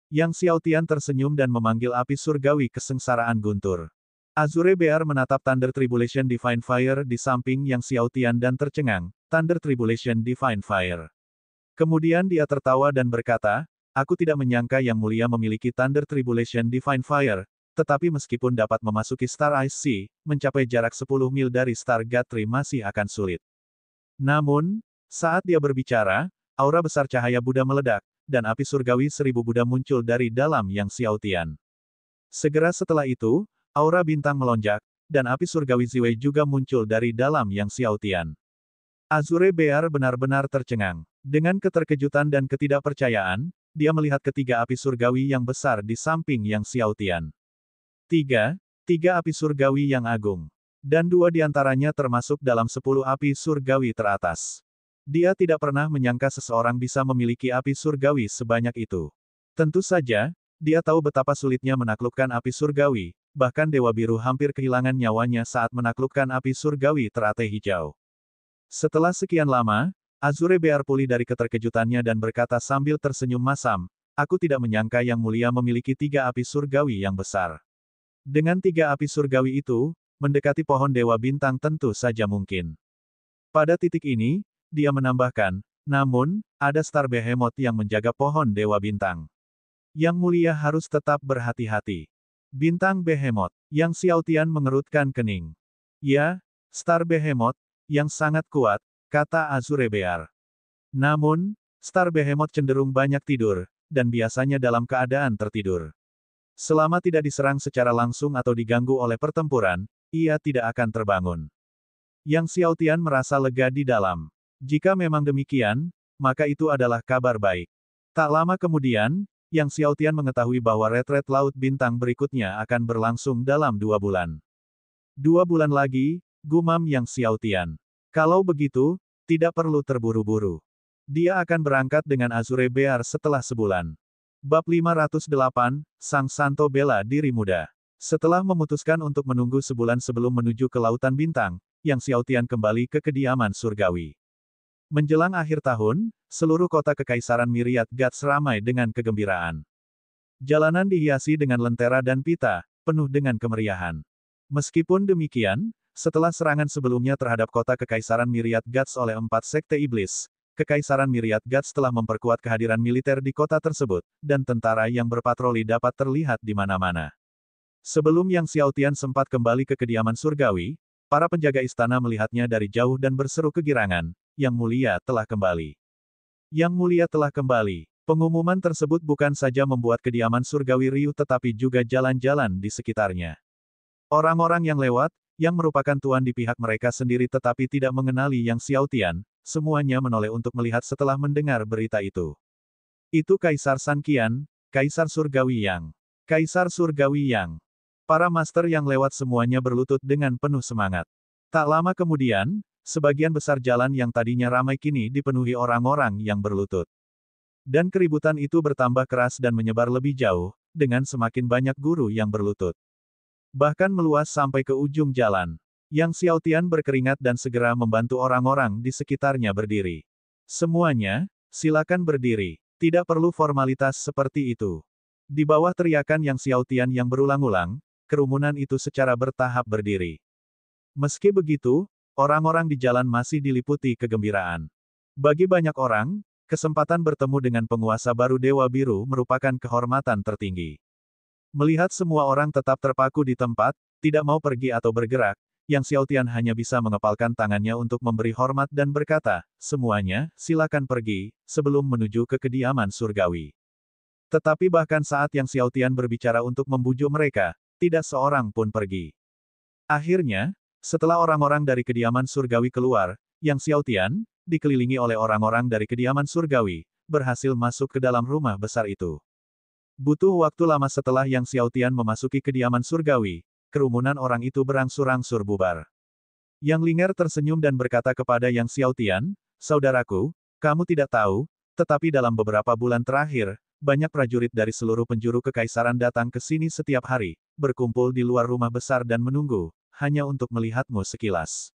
Yang Xiaotian tersenyum dan memanggil api surgawi kesengsaraan guntur. Azure Bear menatap Thunder Tribulation Divine Fire di samping Yang Xiaotian dan tercengang, Thunder Tribulation Divine Fire. Kemudian dia tertawa dan berkata, aku tidak menyangka Yang Mulia memiliki Thunder Tribulation Divine Fire, tetapi meskipun dapat memasuki Star Ice Sea, mencapai jarak 10 mil dari Star God Tree masih akan sulit. Namun, saat dia berbicara, aura besar cahaya Buddha meledak, dan api surgawi 1000 Buddha muncul dari dalam Yang Xiaotian. Segera setelah itu, aura bintang melonjak, dan api surgawi Ziwei juga muncul dari dalam Yang Xiaotian. Azure Bear benar-benar tercengang. Dengan keterkejutan dan ketidakpercayaan, dia melihat ketiga api surgawi yang besar di samping Yang Xiaotian. Tiga api surgawi yang agung. Dan 2 diantaranya termasuk dalam 10 api surgawi teratas. Dia tidak pernah menyangka seseorang bisa memiliki api surgawi sebanyak itu. Tentu saja, dia tahu betapa sulitnya menaklukkan api surgawi, bahkan Dewa Biru hampir kehilangan nyawanya saat menaklukkan api surgawi teratai hijau. Setelah sekian lama, Azure Bear pulih dari keterkejutannya dan berkata sambil tersenyum masam, aku tidak menyangka Yang Mulia memiliki 3 api surgawi yang besar. Dengan 3 api surgawi itu, mendekati pohon Dewa Bintang tentu saja mungkin. Pada titik ini, dia menambahkan, namun, ada Star Behemoth yang menjaga pohon Dewa Bintang. Yang Mulia harus tetap berhati-hati. Bintang Behemoth. Yang Xiaotian mengerutkan kening. Ya, Star Behemoth, yang sangat kuat, kata Azure Bear. Namun, Star Behemoth cenderung banyak tidur, dan biasanya dalam keadaan tertidur. Selama tidak diserang secara langsung atau diganggu oleh pertempuran, ia tidak akan terbangun. Yang Xiaotian merasa lega di dalam. Jika memang demikian, maka itu adalah kabar baik. Tak lama kemudian, Yang Xiaotian mengetahui bahwa retret Laut Bintang berikutnya akan berlangsung dalam 2 bulan. 2 bulan lagi, gumam Yang Xiaotian. Kalau begitu, tidak perlu terburu-buru. Dia akan berangkat dengan Azure Bear setelah sebulan. Bab 508, Sang Santo Bela Diri Muda. Setelah memutuskan untuk menunggu sebulan sebelum menuju ke Lautan Bintang, Yang Xiaotian kembali ke kediaman surgawi. Menjelang akhir tahun, seluruh kota Kekaisaran Myriad Gods ramai dengan kegembiraan. Jalanan dihiasi dengan lentera dan pita, penuh dengan kemeriahan. Meskipun demikian, setelah serangan sebelumnya terhadap kota Kekaisaran Myriad Gods oleh 4 sekte iblis, Kekaisaran Myriad Gods telah memperkuat kehadiran militer di kota tersebut, dan tentara yang berpatroli dapat terlihat di mana-mana. Sebelum Yang Xiaotian sempat kembali ke kediaman surgawi, para penjaga istana melihatnya dari jauh dan berseru kegirangan, Yang Mulia telah kembali. Yang Mulia telah kembali. Pengumuman tersebut bukan saja membuat kediaman surgawi riuh tetapi juga jalan-jalan di sekitarnya. Orang-orang yang lewat, yang merupakan tuan di pihak mereka sendiri tetapi tidak mengenali Yang Xiaotian, semuanya menoleh untuk melihat setelah mendengar berita itu. Itu Kaisar San Qian, Kaisar Surgawi Yang. Kaisar Surgawi Yang. Para master yang lewat semuanya berlutut dengan penuh semangat. Tak lama kemudian, sebagian besar jalan yang tadinya ramai kini dipenuhi orang-orang yang berlutut. Dan keributan itu bertambah keras dan menyebar lebih jauh, dengan semakin banyak guru yang berlutut. Bahkan meluas sampai ke ujung jalan. Yang Xiaotian berkeringat dan segera membantu orang-orang di sekitarnya berdiri. Semuanya, silakan berdiri. Tidak perlu formalitas seperti itu. Di bawah teriakan Yang Xiaotian yang berulang-ulang, kerumunan itu secara bertahap berdiri. Meski begitu, orang-orang di jalan masih diliputi kegembiraan. Bagi banyak orang, kesempatan bertemu dengan penguasa baru Dewa Biru merupakan kehormatan tertinggi. Melihat semua orang tetap terpaku di tempat, tidak mau pergi atau bergerak, Yang Xiaotian hanya bisa mengepalkan tangannya untuk memberi hormat dan berkata, "Semuanya, silakan pergi," sebelum menuju ke kediaman surgawi. Tetapi bahkan saat Yang Xiaotian berbicara untuk membujuk mereka, tidak seorang pun pergi. Akhirnya, setelah orang-orang dari kediaman surgawi keluar, Yang Xiaotian, dikelilingi oleh orang-orang dari kediaman surgawi, berhasil masuk ke dalam rumah besar itu. Butuh waktu lama setelah Yang Xiaotian memasuki kediaman surgawi, kerumunan orang itu berangsur-angsur bubar. Yang Linger tersenyum dan berkata kepada Yang Xiaotian, "Saudaraku, kamu tidak tahu, tetapi dalam beberapa bulan terakhir, banyak prajurit dari seluruh penjuru kekaisaran datang ke sini setiap hari, berkumpul di luar rumah besar dan menunggu, hanya untuk melihatmu sekilas.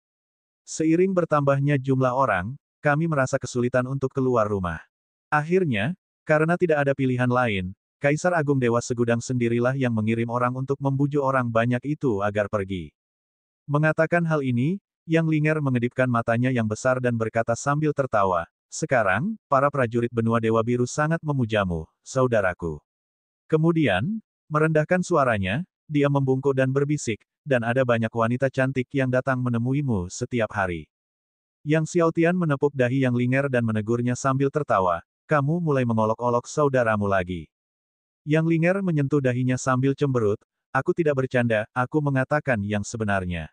Seiring bertambahnya jumlah orang, kami merasa kesulitan untuk keluar rumah. Akhirnya, karena tidak ada pilihan lain, Kaisar Agung Dewa Segudang sendirilah yang mengirim orang untuk membujuk orang banyak itu agar pergi." Mengatakan hal ini, Yang Linger mengedipkan matanya yang besar dan berkata sambil tertawa, "Sekarang, para prajurit benua Dewa Biru sangat memujamu, saudaraku." Kemudian, merendahkan suaranya, dia membungkuk dan berbisik, "Dan ada banyak wanita cantik yang datang menemuimu setiap hari." Yang Xiaotian menepuk dahi Yang Linger dan menegurnya sambil tertawa, "Kamu mulai mengolok-olok saudaramu lagi." Yang Linger menyentuh dahinya sambil cemberut, "Aku tidak bercanda, aku mengatakan yang sebenarnya."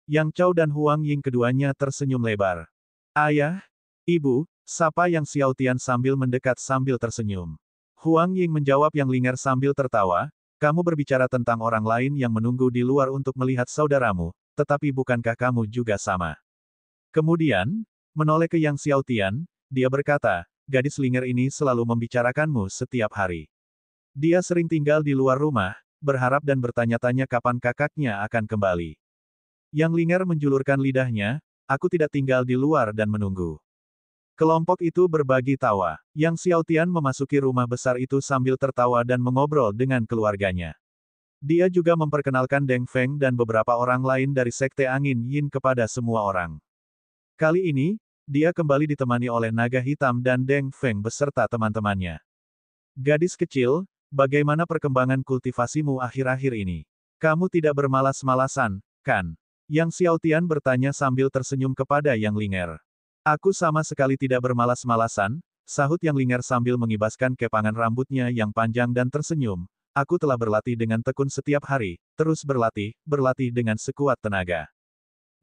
Yang Chao dan Huang Ying keduanya tersenyum lebar. "Ayah, Ibu," sapa Yang Xiaotian sambil mendekat sambil tersenyum. Huang Ying menjawab Yang Linger sambil tertawa, "Kamu berbicara tentang orang lain yang menunggu di luar untuk melihat saudaramu, tetapi bukankah kamu juga sama?" Kemudian, menoleh ke Yang Xiaotian, dia berkata, "Gadis Linger ini selalu membicarakanmu setiap hari. Dia sering tinggal di luar rumah, berharap dan bertanya-tanya kapan kakaknya akan kembali." Yang Linger menjulurkan lidahnya, "Aku tidak tinggal di luar dan menunggu." Kelompok itu berbagi tawa. Yang Xiaotian memasuki rumah besar itu sambil tertawa dan mengobrol dengan keluarganya. Dia juga memperkenalkan Deng Feng dan beberapa orang lain dari Sekte Angin Yin kepada semua orang. Kali ini, dia kembali ditemani oleh Naga Hitam dan Deng Feng beserta teman-temannya. "Gadis kecil, bagaimana perkembangan kultivasimu akhir-akhir ini? Kamu tidak bermalas-malasan, kan?" Yang Xiaotian bertanya sambil tersenyum kepada Yang Linger. "Aku sama sekali tidak bermalas-malasan," sahut Yang Linger sambil mengibaskan kepangan rambutnya yang panjang dan tersenyum. "Aku telah berlatih dengan tekun setiap hari, terus berlatih dengan sekuat tenaga."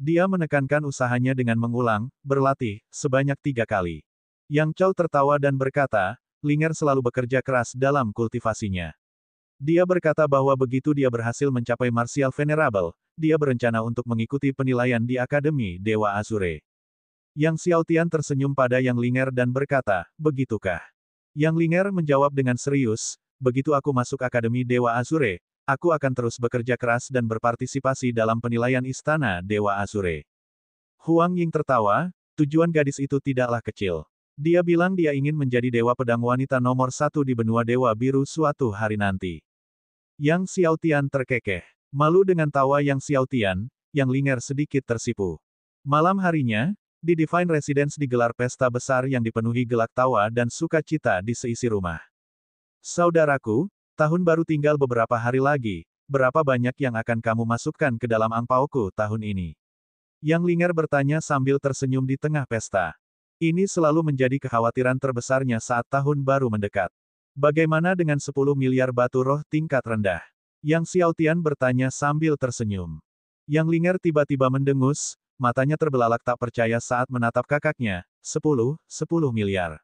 Dia menekankan usahanya dengan mengulang, "berlatih," sebanyak 3 kali. Yang Chao tertawa dan berkata, Linger selalu bekerja keras dalam kultivasinya. Dia berkata bahwa begitu dia berhasil mencapai Martial Venerable, dia berencana untuk mengikuti penilaian di Akademi Dewa Azure. Yang Xiaotian tersenyum pada Yang Linger dan berkata, begitukah? Yang Linger menjawab dengan serius, begitu aku masuk Akademi Dewa Azure, aku akan terus bekerja keras dan berpartisipasi dalam penilaian Istana Dewa Azure. Huang Ying tertawa, tujuan gadis itu tidaklah kecil. Dia bilang dia ingin menjadi Dewa Pedang Wanita nomor 1 di benua Dewa Biru suatu hari nanti. Yang Xiaotian terkekeh. Malu dengan tawa Yang Xiaotian, Yang Linger sedikit tersipu. Malam harinya, di Divine Residence digelar pesta besar yang dipenuhi gelak tawa dan sukacita di seisi rumah. Saudaraku, tahun baru tinggal beberapa hari lagi, berapa banyak yang akan kamu masukkan ke dalam angpaoku tahun ini? Yang Linger bertanya sambil tersenyum di tengah pesta. Ini selalu menjadi kekhawatiran terbesarnya saat tahun baru mendekat. Bagaimana dengan 10 miliar batu roh tingkat rendah? Yang Xiaotian bertanya sambil tersenyum. Yang Linger tiba-tiba mendengus, matanya terbelalak tak percaya saat menatap kakaknya, 10 miliar.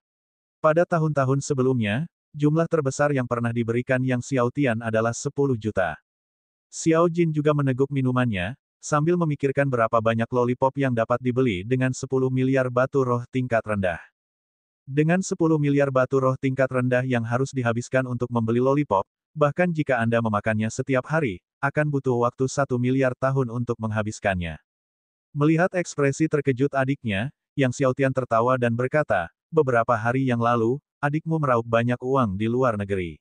Pada tahun-tahun sebelumnya, jumlah terbesar yang pernah diberikan Yang Xiaotian adalah 10 juta. Xiao Jin juga meneguk minumannya, sambil memikirkan berapa banyak lollipop yang dapat dibeli dengan 10 miliar batu roh tingkat rendah. Dengan 10 miliar batu roh tingkat rendah yang harus dihabiskan untuk membeli lollipop, bahkan jika Anda memakannya setiap hari, akan butuh waktu 1 miliar tahun untuk menghabiskannya. Melihat ekspresi terkejut adiknya, Yang Xiaotian tertawa dan berkata, beberapa hari yang lalu, adikmu meraup banyak uang di luar negeri.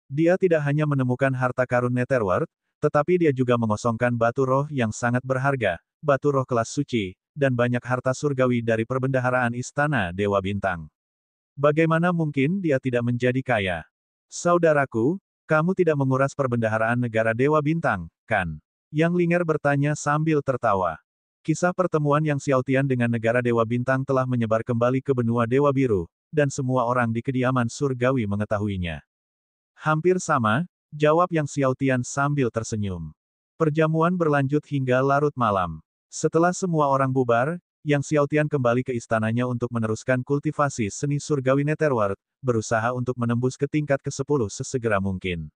Dia tidak hanya menemukan harta karun Netherworld, tetapi dia juga mengosongkan batu roh yang sangat berharga, batu roh kelas suci, dan banyak harta surgawi dari perbendaharaan Istana Dewa Bintang. Bagaimana mungkin dia tidak menjadi kaya? Saudaraku, kamu tidak menguras perbendaharaan negara Dewa Bintang, kan? Yang Linger bertanya sambil tertawa. Kisah pertemuan Yang Xiaotian dengan negara Dewa Bintang telah menyebar kembali ke benua Dewa Biru, dan semua orang di kediaman surgawi mengetahuinya. Hampir sama, jawab Yang Xiaotian sambil tersenyum. Perjamuan berlanjut hingga larut malam. Setelah semua orang bubar, Yang Xiaotian kembali ke istananya untuk meneruskan kultivasi seni surgawi Netherworld, berusaha untuk menembus ke tingkat ke-10 sesegera mungkin.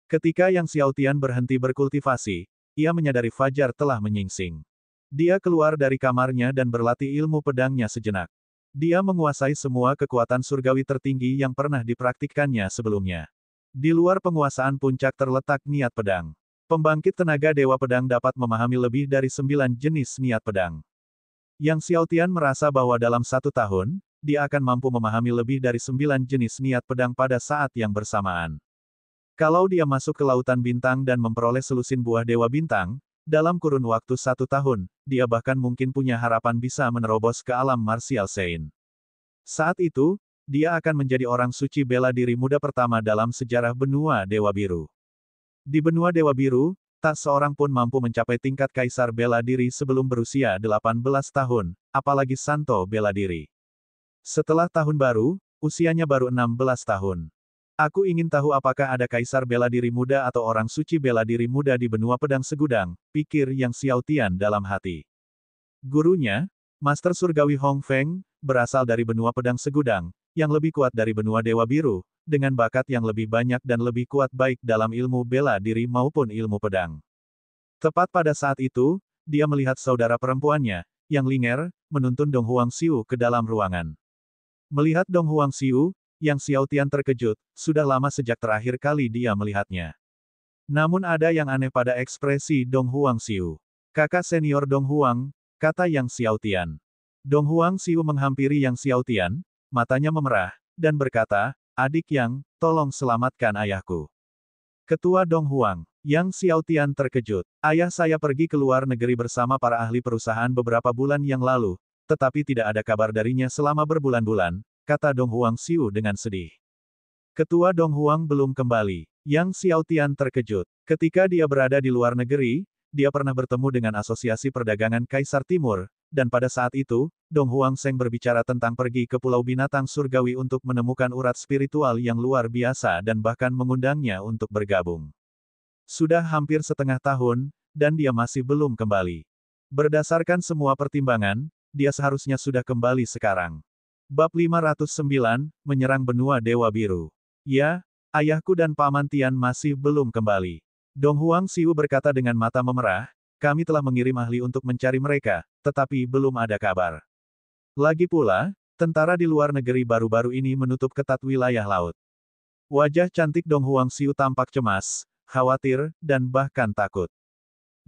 Ketika Yang Xiaotian berhenti berkultivasi, ia menyadari fajar telah menyingsing. Dia keluar dari kamarnya dan berlatih ilmu pedangnya sejenak. Dia menguasai semua kekuatan surgawi tertinggi yang pernah dipraktikkannya sebelumnya. Di luar penguasaan puncak terletak niat pedang. Pembangkit tenaga Dewa Pedang dapat memahami lebih dari 9 jenis niat pedang. Yang Xiaotian merasa bahwa dalam 1 tahun, dia akan mampu memahami lebih dari 9 jenis niat pedang pada saat yang bersamaan. Kalau dia masuk ke Lautan Bintang dan memperoleh selusin buah Dewa Bintang, dalam kurun waktu 1 tahun, dia bahkan mungkin punya harapan bisa menerobos ke alam martial Sein. Saat itu, dia akan menjadi orang suci bela diri muda pertama dalam sejarah benua Dewa Biru. Di benua Dewa Biru, tak seorang pun mampu mencapai tingkat kaisar bela diri sebelum berusia 18 tahun, apalagi Santo bela diri. Setelah tahun baru, usianya baru 16 tahun. Aku ingin tahu apakah ada kaisar bela diri muda atau orang suci bela diri muda di benua pedang segudang, pikir Yang Xiaotian dalam hati. Gurunya, Master Surgawi Hong Feng, berasal dari benua pedang segudang, yang lebih kuat dari benua Dewa Biru, dengan bakat yang lebih banyak dan lebih kuat baik dalam ilmu bela diri maupun ilmu pedang. Tepat pada saat itu, dia melihat saudara perempuannya, Yang Linger, menuntun Dong Huangxiu ke dalam ruangan. Melihat Dong Huangxiu, Yang Xiaotian terkejut, sudah lama sejak terakhir kali dia melihatnya. Namun ada yang aneh pada ekspresi Dong Huangxiu. Kakak senior Dong Huang, kata Yang Xiaotian. Dong Huangxiu menghampiri Yang Xiaotian, matanya memerah, dan berkata, adik Yang, tolong selamatkan ayahku. Ketua Dong Huang, Yang Xiaotian terkejut. Ayah saya pergi ke luar negeri bersama para ahli perusahaan beberapa bulan yang lalu, tetapi tidak ada kabar darinya selama berbulan-bulan, kata Dong Huangxiu dengan sedih. Ketua Dong Huang belum kembali. Yang Xiaotian terkejut. Ketika dia berada di luar negeri, dia pernah bertemu dengan Asosiasi Perdagangan Kaisar Timur, dan pada saat itu, Dong Huangseng berbicara tentang pergi ke Pulau Binatang Surgawi untuk menemukan urat spiritual yang luar biasa dan bahkan mengundangnya untuk bergabung. Sudah hampir setengah tahun, dan dia masih belum kembali. Berdasarkan semua pertimbangan, dia seharusnya sudah kembali sekarang. Bab 509, Menyerang Benua Dewa Biru. Ya, ayahku dan Paman Tian masih belum kembali. Dong Huang Xiu berkata dengan mata memerah, kami telah mengirim ahli untuk mencari mereka, tetapi belum ada kabar. Lagi pula, tentara di luar negeri baru-baru ini menutup ketat wilayah laut. Wajah cantik Dong Huang Xiu tampak cemas, khawatir, dan bahkan takut.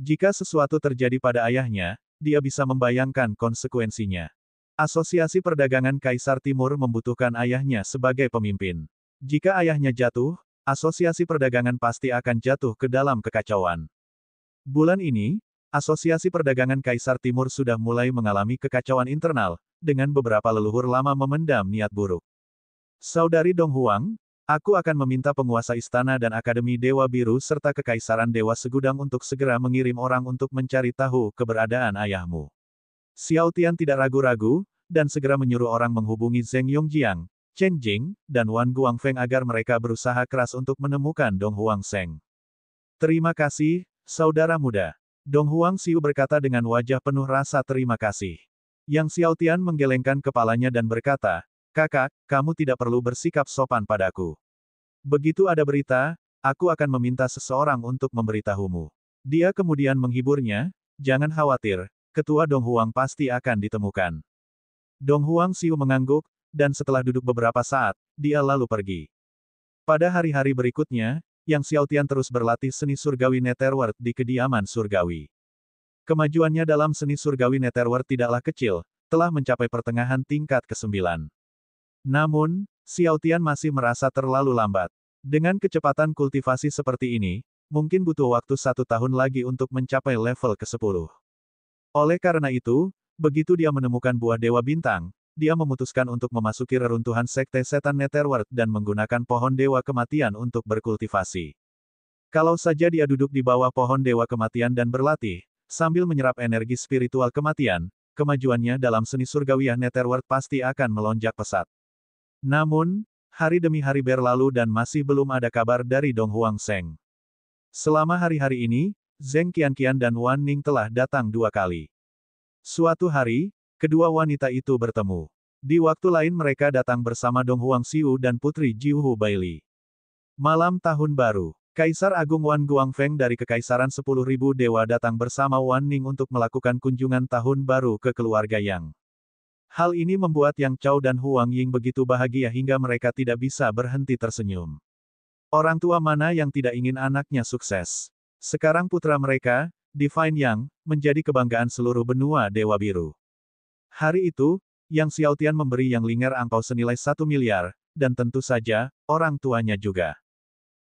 Jika sesuatu terjadi pada ayahnya, dia bisa membayangkan konsekuensinya. Asosiasi Perdagangan Kaisar Timur membutuhkan ayahnya sebagai pemimpin. Jika ayahnya jatuh, Asosiasi Perdagangan pasti akan jatuh ke dalam kekacauan. Bulan ini, Asosiasi Perdagangan Kaisar Timur sudah mulai mengalami kekacauan internal, dengan beberapa leluhur lama memendam niat buruk. Saudari Dong Huang, aku akan meminta penguasa istana dan Akademi Dewa Biru serta Kekaisaran Dewa Segudang untuk segera mengirim orang untuk mencari tahu keberadaan ayahmu. Xiao Tian tidak ragu-ragu, dan segera menyuruh orang menghubungi Zheng Yongjiang, Chen Jing, dan Wan Guangfeng agar mereka berusaha keras untuk menemukan Dong Huang Sheng. Terima kasih, saudara muda. Dong Huang Xiu berkata dengan wajah penuh rasa terima kasih. Yang Xiao Tian menggelengkan kepalanya dan berkata, kakak, kamu tidak perlu bersikap sopan padaku. Begitu ada berita, aku akan meminta seseorang untuk memberitahumu. Dia kemudian menghiburnya, jangan khawatir, Ketua Dong Huang pasti akan ditemukan. Dong Huang Xiu mengangguk, dan setelah duduk beberapa saat, dia lalu pergi. Pada hari-hari berikutnya, Yang Xiao Tian terus berlatih seni surgawi Netherworld di kediaman surgawi. Kemajuannya dalam seni surgawi Netherworld tidaklah kecil, telah mencapai pertengahan tingkat ke-9. Namun, Xiao Tian masih merasa terlalu lambat. Dengan kecepatan kultivasi seperti ini, mungkin butuh waktu 1 tahun lagi untuk mencapai level ke-10. Oleh karena itu, begitu dia menemukan buah Dewa Bintang, dia memutuskan untuk memasuki reruntuhan Sekte Setan Netherworld dan menggunakan pohon Dewa Kematian untuk berkultivasi. Kalau saja dia duduk di bawah pohon Dewa Kematian dan berlatih, sambil menyerap energi spiritual kematian, kemajuannya dalam seni surgawiah Netherworld pasti akan melonjak pesat. Namun, hari demi hari berlalu dan masih belum ada kabar dari Dong Huang Sheng. Selama hari-hari ini, Zheng Qianqian dan Wan Ning telah datang 2 kali. Suatu hari, kedua wanita itu bertemu. Di waktu lain mereka datang bersama Dong Huang Xiu dan Putri Jiuhu Baili. Malam Tahun Baru, Kaisar Agung Wan Guangfeng dari Kekaisaran 10.000 Dewa datang bersama Wan Ning untuk melakukan kunjungan Tahun Baru ke keluarga Yang. Hal ini membuat Yang Chao dan Huang Ying begitu bahagia hingga mereka tidak bisa berhenti tersenyum. Orang tua mana yang tidak ingin anaknya sukses? Sekarang putra mereka, Divine Yang, menjadi kebanggaan seluruh benua Dewa Biru. Hari itu, Yang Xiao Tian memberi Yang Linger angpau senilai 1 miliar, dan tentu saja, orang tuanya juga.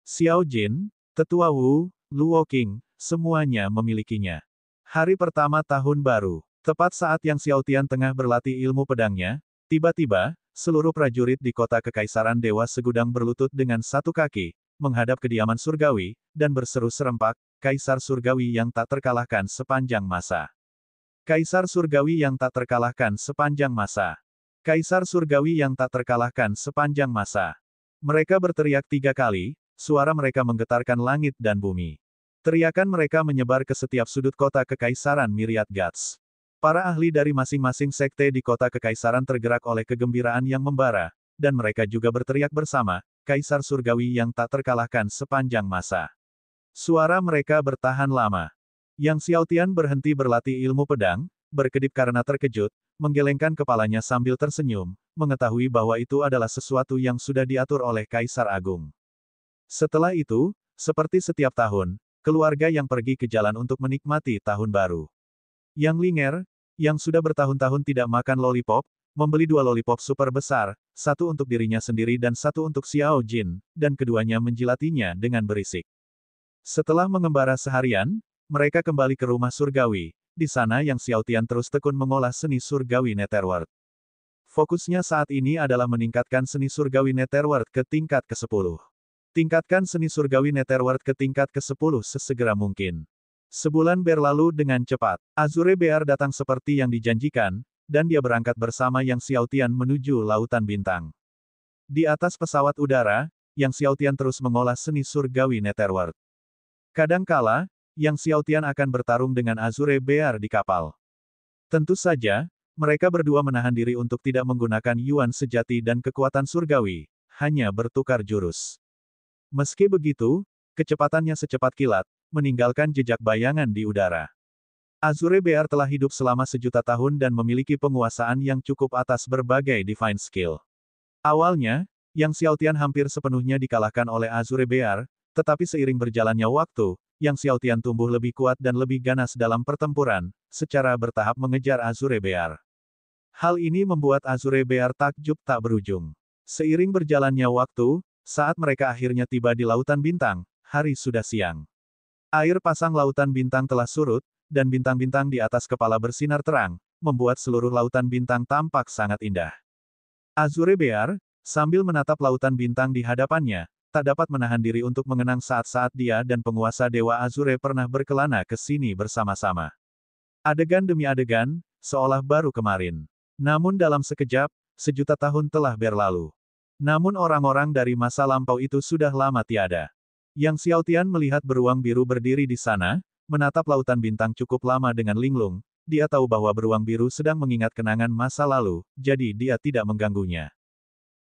Xiao Jin, Tetua Wu, Luo Qing, semuanya memilikinya. Hari pertama Tahun Baru, tepat saat Yang Xiao Tian tengah berlatih ilmu pedangnya, tiba-tiba, seluruh prajurit di kota Kekaisaran Dewa Segudang berlutut dengan satu kaki, menghadap kediaman surgawi, dan berseru serempak, Kaisar Surgawi yang tak terkalahkan sepanjang masa. Kaisar Surgawi yang tak terkalahkan sepanjang masa. Kaisar Surgawi yang tak terkalahkan sepanjang masa. Mereka berteriak 3 kali, suara mereka menggetarkan langit dan bumi. Teriakan mereka menyebar ke setiap sudut kota Kekaisaran Myriad Gods. Para ahli dari masing-masing sekte di kota Kekaisaran tergerak oleh kegembiraan yang membara, dan mereka juga berteriak bersama, Kaisar Surgawi yang tak terkalahkan sepanjang masa. Suara mereka bertahan lama. Yang Xiao Tian berhenti berlatih ilmu pedang, berkedip karena terkejut, menggelengkan kepalanya sambil tersenyum, mengetahui bahwa itu adalah sesuatu yang sudah diatur oleh Kaisar Agung. Setelah itu, seperti setiap tahun, keluarga yang pergi ke jalan untuk menikmati Tahun Baru. Yang Linger, yang sudah bertahun-tahun tidak makan lollipop, membeli 2 lollipop super besar, satu untuk dirinya sendiri dan satu untuk Xiao Jin, dan keduanya menjilatinya dengan berisik. Setelah mengembara seharian, mereka kembali ke rumah surgawi. Di sana Yang Xiao Tian terus tekun mengolah seni surgawi Netherworld. Fokusnya saat ini adalah meningkatkan seni surgawi Netherworld ke tingkat ke-10. Tingkatkan seni surgawi Netherworld ke tingkat ke-10 sesegera mungkin. Sebulan berlalu dengan cepat. Azure Bear datang seperti yang dijanjikan, dan dia berangkat bersama Yang Xiao Tian menuju Lautan Bintang. Di atas pesawat udara, Yang Xiao Tian terus mengolah seni surgawi Netherworld. Kadangkala, Yang Xiao Tian akan bertarung dengan Azure Bear di kapal. Tentu saja, mereka berdua menahan diri untuk tidak menggunakan Yuan sejati dan kekuatan surgawi, hanya bertukar jurus. Meski begitu, kecepatannya secepat kilat, meninggalkan jejak bayangan di udara. Azure Bear telah hidup selama sejuta tahun dan memiliki penguasaan yang cukup atas berbagai divine skill. Awalnya, Yang Xiaotian hampir sepenuhnya dikalahkan oleh Azure Bear, tetapi seiring berjalannya waktu, Yang Xiaotian tumbuh lebih kuat dan lebih ganas dalam pertempuran, secara bertahap mengejar Azure Bear. Hal ini membuat Azure Bear takjub tak berujung. Seiring berjalannya waktu, saat mereka akhirnya tiba di Lautan Bintang, hari sudah siang. Air pasang Lautan Bintang telah surut, dan bintang-bintang di atas kepala bersinar terang, membuat seluruh Lautan Bintang tampak sangat indah. Azure Bear, sambil menatap Lautan Bintang di hadapannya, tak dapat menahan diri untuk mengenang saat-saat dia dan penguasa Dewa Azure pernah berkelana ke sini bersama-sama. Adegan demi adegan, seolah baru kemarin. Namun dalam sekejap, sejuta tahun telah berlalu. Namun orang-orang dari masa lampau itu sudah lama tiada. Yang Xiaotian melihat beruang biru berdiri di sana, menatap Lautan Bintang cukup lama dengan linglung. Dia tahu bahwa beruang biru sedang mengingat kenangan masa lalu, jadi dia tidak mengganggunya.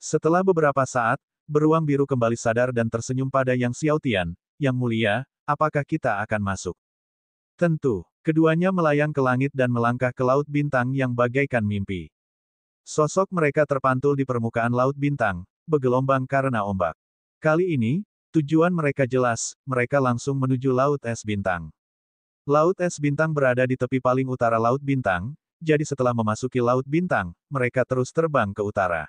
Setelah beberapa saat, beruang biru kembali sadar dan tersenyum pada Yang Xiaotian. Yang mulia, apakah kita akan masuk? Tentu. Keduanya melayang ke langit dan melangkah ke Laut Bintang yang bagaikan mimpi. Sosok mereka terpantul di permukaan Laut Bintang, bergelombang karena ombak. Kali ini, tujuan mereka jelas, mereka langsung menuju Laut Es Bintang. Laut Es Bintang berada di tepi paling utara Laut Bintang, jadi setelah memasuki Laut Bintang, mereka terus terbang ke utara.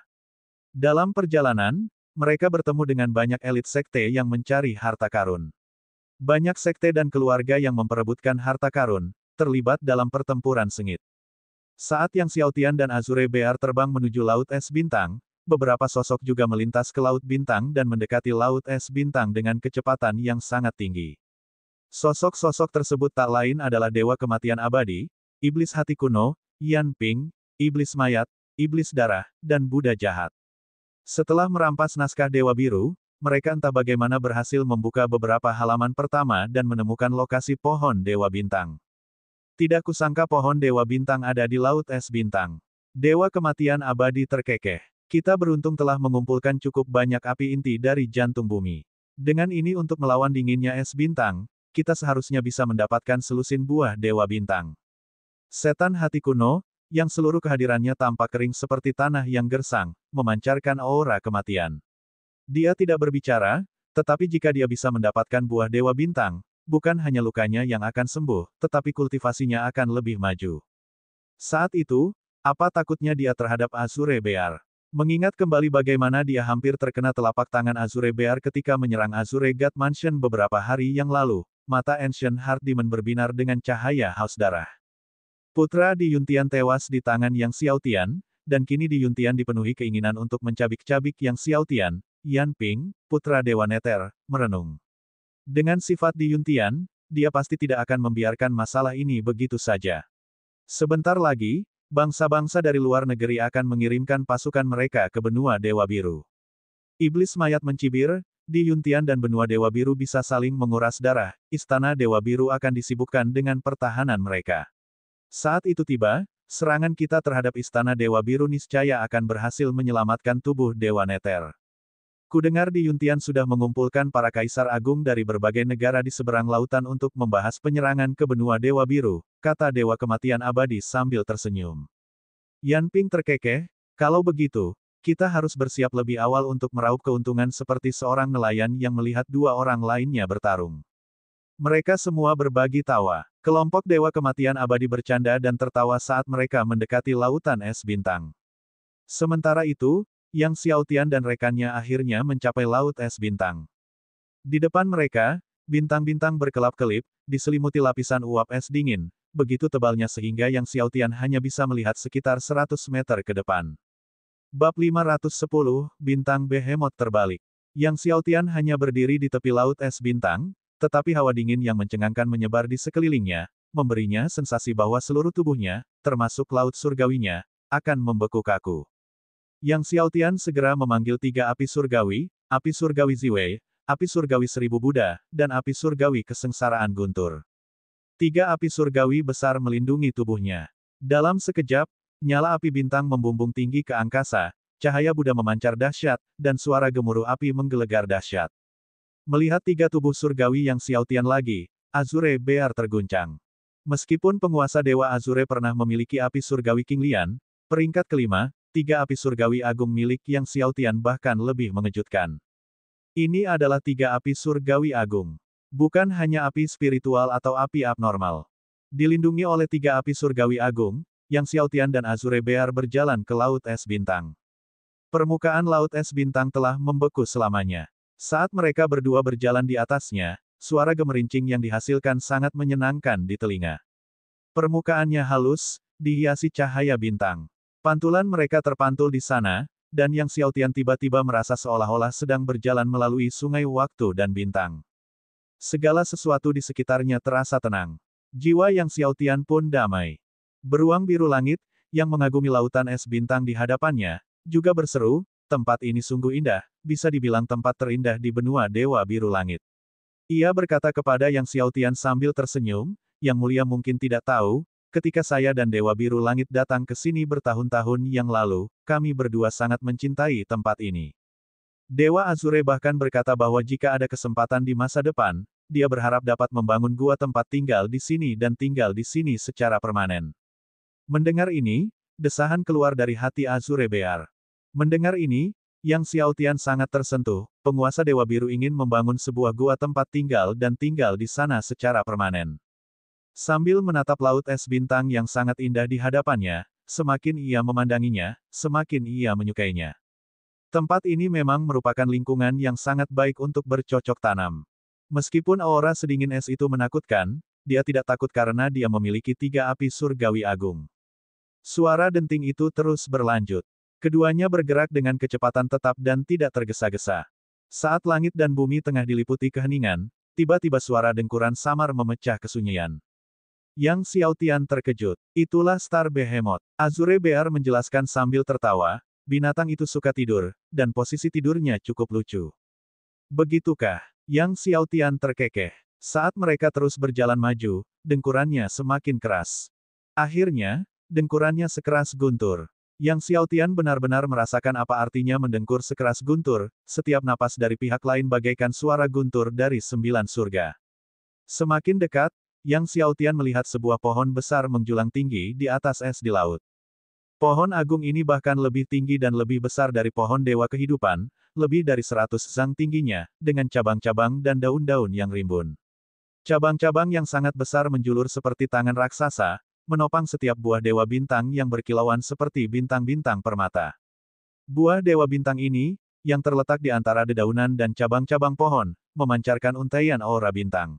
Dalam perjalanan, mereka bertemu dengan banyak elit sekte yang mencari harta karun. Banyak sekte dan keluarga yang memperebutkan harta karun, terlibat dalam pertempuran sengit. Saat Yang Xiaotian dan Azure Bear terbang menuju Laut Es Bintang, beberapa sosok juga melintas ke Laut Bintang dan mendekati Laut Es Bintang dengan kecepatan yang sangat tinggi. Sosok-sosok tersebut tak lain adalah Dewa Kematian Abadi, Iblis Hati Kuno, Yan Ping, Iblis Mayat, Iblis Darah, dan Buddha Jahat. Setelah merampas naskah Dewa Biru, mereka entah bagaimana berhasil membuka beberapa halaman pertama dan menemukan lokasi pohon Dewa Bintang. Tidak kusangka pohon Dewa Bintang ada di Laut Es Bintang. Dewa Kematian Abadi terkekeh. Kita beruntung telah mengumpulkan cukup banyak api inti dari jantung bumi. Dengan ini untuk melawan dinginnya es bintang, kita seharusnya bisa mendapatkan selusin buah Dewa Bintang. Setan Hati Kuno, yang seluruh kehadirannya tampak kering seperti tanah yang gersang, memancarkan aura kematian. Dia tidak berbicara, tetapi jika dia bisa mendapatkan buah Dewa Bintang, bukan hanya lukanya yang akan sembuh, tetapi kultivasinya akan lebih maju. Saat itu, apa takutnya dia terhadap Azure Bear? Mengingat kembali bagaimana dia hampir terkena telapak tangan Azure Bear ketika menyerang Azure God Mansion beberapa hari yang lalu, mata Ancient Heart Demon berbinar dengan cahaya haus darah. Putra Di Yuntian tewas di tangan Yang Xiaotian, dan kini Di Yuntian dipenuhi keinginan untuk mencabik-cabik Yang Xiaotian. Yan Ping, putra Dewa Neter, merenung. Dengan sifat Di Yuntian, dia pasti tidak akan membiarkan masalah ini begitu saja. Sebentar lagi, bangsa-bangsa dari luar negeri akan mengirimkan pasukan mereka ke benua Dewa Biru. Iblis Mayat mencibir, Di Yuntian dan benua Dewa Biru bisa saling menguras darah, istana Dewa Biru akan disibukkan dengan pertahanan mereka. Saat itu tiba, serangan kita terhadap istana Dewa Biru niscaya akan berhasil menyelamatkan tubuh Dewa Neter. Kudengar Di Yuntian sudah mengumpulkan para kaisar agung dari berbagai negara di seberang lautan untuk membahas penyerangan ke benua Dewa Biru, kata Dewa Kematian Abadi sambil tersenyum. Yan Ping terkekeh, kalau begitu, kita harus bersiap lebih awal untuk meraup keuntungan seperti seorang nelayan yang melihat dua orang lainnya bertarung. Mereka semua berbagi tawa. Kelompok Dewa Kematian Abadi bercanda dan tertawa saat mereka mendekati lautan es bintang. Sementara itu, Yang Xiaotian dan rekannya akhirnya mencapai Laut Es Bintang. Di depan mereka, bintang-bintang berkelap-kelip, diselimuti lapisan uap es dingin, begitu tebalnya sehingga Yang Xiaotian hanya bisa melihat sekitar 100 meter ke depan. Bab 510, Bintang Behemoth terbalik. Yang Xiaotian hanya berdiri di tepi Laut Es Bintang, tetapi hawa dingin yang mencengangkan menyebar di sekelilingnya, memberinya sensasi bahwa seluruh tubuhnya, termasuk laut surgawinya, akan membeku kaku. Yang Xiaotian segera memanggil 3 api surgawi Ziwei, api surgawi 1000 Buddha, dan api surgawi kesengsaraan guntur. 3 api surgawi besar melindungi tubuhnya. Dalam sekejap, Nyala api bintang membumbung tinggi ke angkasa, cahaya Buddha memancar dahsyat, dan suara gemuruh api menggelegar dahsyat. Melihat tiga tubuh surgawi yang Xiaotian lagi, Azure Bear terguncang. Meskipun penguasa Dewa Azure pernah memiliki api surgawi King Lian, peringkat kelima, tiga api surgawi agung milik yang Xiaotian bahkan lebih mengejutkan. Ini adalah tiga api surgawi agung. Bukan hanya api spiritual atau api abnormal. Dilindungi oleh tiga api surgawi agung, yang Xiaotian dan Azure Bear berjalan ke Laut Es Bintang. Permukaan Laut Es Bintang telah membeku selamanya. Saat mereka berdua berjalan di atasnya, suara gemerincing yang dihasilkan sangat menyenangkan di telinga. Permukaannya halus, dihiasi cahaya bintang. Pantulan mereka terpantul di sana, dan Yang Xiaotian tiba-tiba merasa seolah-olah sedang berjalan melalui sungai waktu dan bintang. Segala sesuatu di sekitarnya terasa tenang. Jiwa Yang Xiaotian pun damai. Beruang biru langit, yang mengagumi lautan es bintang di hadapannya, juga berseru, tempat ini sungguh indah, bisa dibilang tempat terindah di benua Dewa Biru Langit. Ia berkata kepada Yang Xiaotian sambil tersenyum, Yang Mulia mungkin tidak tahu, ketika saya dan Dewa Biru Langit datang ke sini bertahun-tahun yang lalu, kami berdua sangat mencintai tempat ini. Dewa Azure bahkan berkata bahwa jika ada kesempatan di masa depan, dia berharap dapat membangun gua tempat tinggal di sini dan tinggal di sini secara permanen. Mendengar ini, desahan keluar dari hati Azure Bear. Mendengar ini, Yang Xiaotian sangat tersentuh, penguasa Dewa Biru ingin membangun sebuah gua tempat tinggal dan tinggal di sana secara permanen. Sambil menatap laut es bintang yang sangat indah di hadapannya, semakin ia memandanginya, semakin ia menyukainya. Tempat ini memang merupakan lingkungan yang sangat baik untuk bercocok tanam. Meskipun aura sedingin es itu menakutkan, dia tidak takut karena dia memiliki tiga api surgawi agung. Suara denting itu terus berlanjut. Keduanya bergerak dengan kecepatan tetap dan tidak tergesa-gesa. Saat langit dan bumi tengah diliputi keheningan, tiba-tiba suara dengkuran samar memecah kesunyian. Yang Xiaotian terkejut. Itulah Star Behemoth. Azure Bear menjelaskan sambil tertawa, binatang itu suka tidur, dan posisi tidurnya cukup lucu. Begitukah? Yang Xiaotian terkekeh. Saat mereka terus berjalan maju, dengkurannya semakin keras. Akhirnya, dengkurannya sekeras guntur. Yang Xiaotian benar-benar merasakan apa artinya mendengkur sekeras guntur, setiap napas dari pihak lain bagaikan suara guntur dari 9 surga. Semakin dekat, Yang Xiaotian melihat sebuah pohon besar menjulang tinggi di atas es di laut. Pohon agung ini bahkan lebih tinggi dan lebih besar dari pohon Dewa Kehidupan, lebih dari 100 zang tingginya, dengan cabang-cabang dan daun-daun yang rimbun. Cabang-cabang yang sangat besar menjulur seperti tangan raksasa, menopang setiap buah Dewa Bintang yang berkilauan seperti bintang-bintang permata. Buah Dewa Bintang ini, yang terletak di antara dedaunan dan cabang-cabang pohon, memancarkan untaian aura bintang.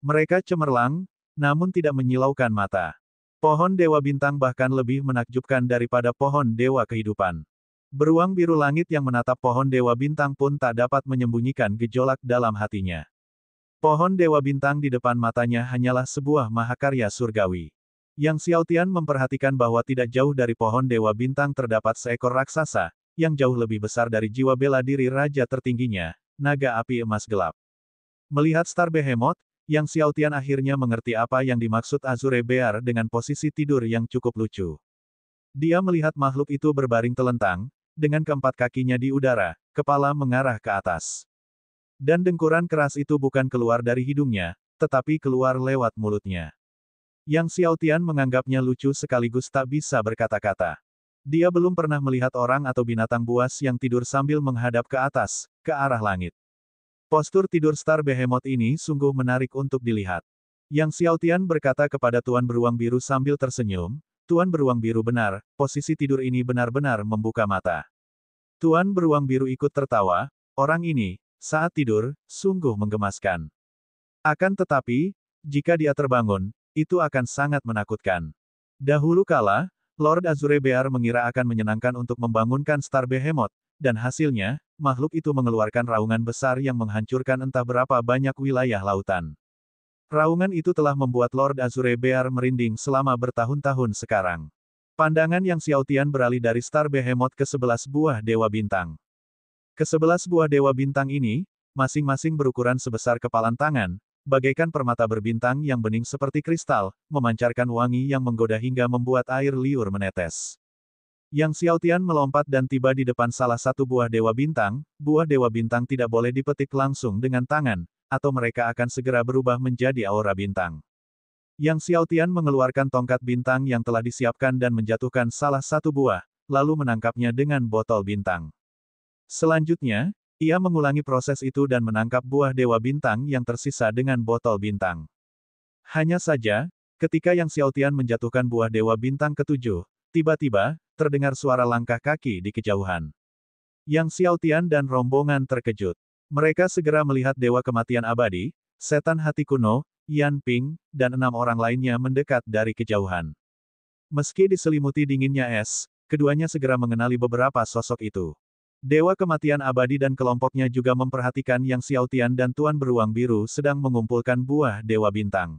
Mereka cemerlang, namun tidak menyilaukan mata. Pohon Dewa Bintang bahkan lebih menakjubkan daripada pohon Dewa Kehidupan. Beruang biru langit yang menatap pohon Dewa Bintang pun tak dapat menyembunyikan gejolak dalam hatinya. Pohon Dewa Bintang di depan matanya hanyalah sebuah mahakarya surgawi. Yang Xiaotian memperhatikan bahwa tidak jauh dari pohon Dewa Bintang terdapat seekor raksasa, yang jauh lebih besar dari jiwa bela diri raja tertingginya, naga api emas gelap. Melihat Star Behemoth, Yang Xiaotian akhirnya mengerti apa yang dimaksud Azure Bear dengan posisi tidur yang cukup lucu. Dia melihat makhluk itu berbaring telentang, dengan keempat kakinya di udara, kepala mengarah ke atas. Dan dengkuran keras itu bukan keluar dari hidungnya, tetapi keluar lewat mulutnya. Yang Xiaotian menganggapnya lucu sekaligus tak bisa berkata-kata. Dia belum pernah melihat orang atau binatang buas yang tidur sambil menghadap ke atas, ke arah langit. Postur tidur Star Behemoth ini sungguh menarik untuk dilihat. Yang Xiaotian berkata kepada Tuan Beruang Biru sambil tersenyum, Tuan Beruang Biru benar, posisi tidur ini benar-benar membuka mata. Tuan Beruang Biru ikut tertawa, orang ini, saat tidur, sungguh menggemaskan. Akan tetapi, jika dia terbangun, itu akan sangat menakutkan. Dahulu kala, Lord Azure Bear mengira akan menyenangkan untuk membangunkan Star Behemoth, dan hasilnya, makhluk itu mengeluarkan raungan besar yang menghancurkan entah berapa banyak wilayah lautan. Raungan itu telah membuat Lord Azure Bear merinding selama bertahun-tahun sekarang. Pandangan Yang Xiaotian beralih dari Star Behemoth ke 11 buah Dewa Bintang. Ke 11 buah Dewa Bintang ini, masing-masing berukuran sebesar kepalan tangan, bagaikan permata berbintang yang bening seperti kristal, memancarkan wangi yang menggoda hingga membuat air liur menetes. Yang Xiaotian melompat dan tiba di depan salah satu buah dewa bintang. Buah dewa bintang tidak boleh dipetik langsung dengan tangan, atau mereka akan segera berubah menjadi aura bintang. Yang Xiaotian mengeluarkan tongkat bintang yang telah disiapkan dan menjatuhkan salah satu buah, lalu menangkapnya dengan botol bintang. Selanjutnya, ia mengulangi proses itu dan menangkap buah dewa bintang yang tersisa dengan botol bintang. Hanya saja, ketika Yang Xiaotian menjatuhkan buah dewa bintang ketujuh, tiba-tiba, terdengar suara langkah kaki di kejauhan. Yang Xiaotian dan rombongan terkejut. Mereka segera melihat Dewa Kematian Abadi, Setan Hati Kuno, Yan Ping, dan 6 orang lainnya mendekat dari kejauhan. Meski diselimuti dinginnya es, keduanya segera mengenali beberapa sosok itu. Dewa Kematian Abadi dan kelompoknya juga memperhatikan Yang Xiaotian dan Tuan Beruang Biru sedang mengumpulkan buah Dewa Bintang.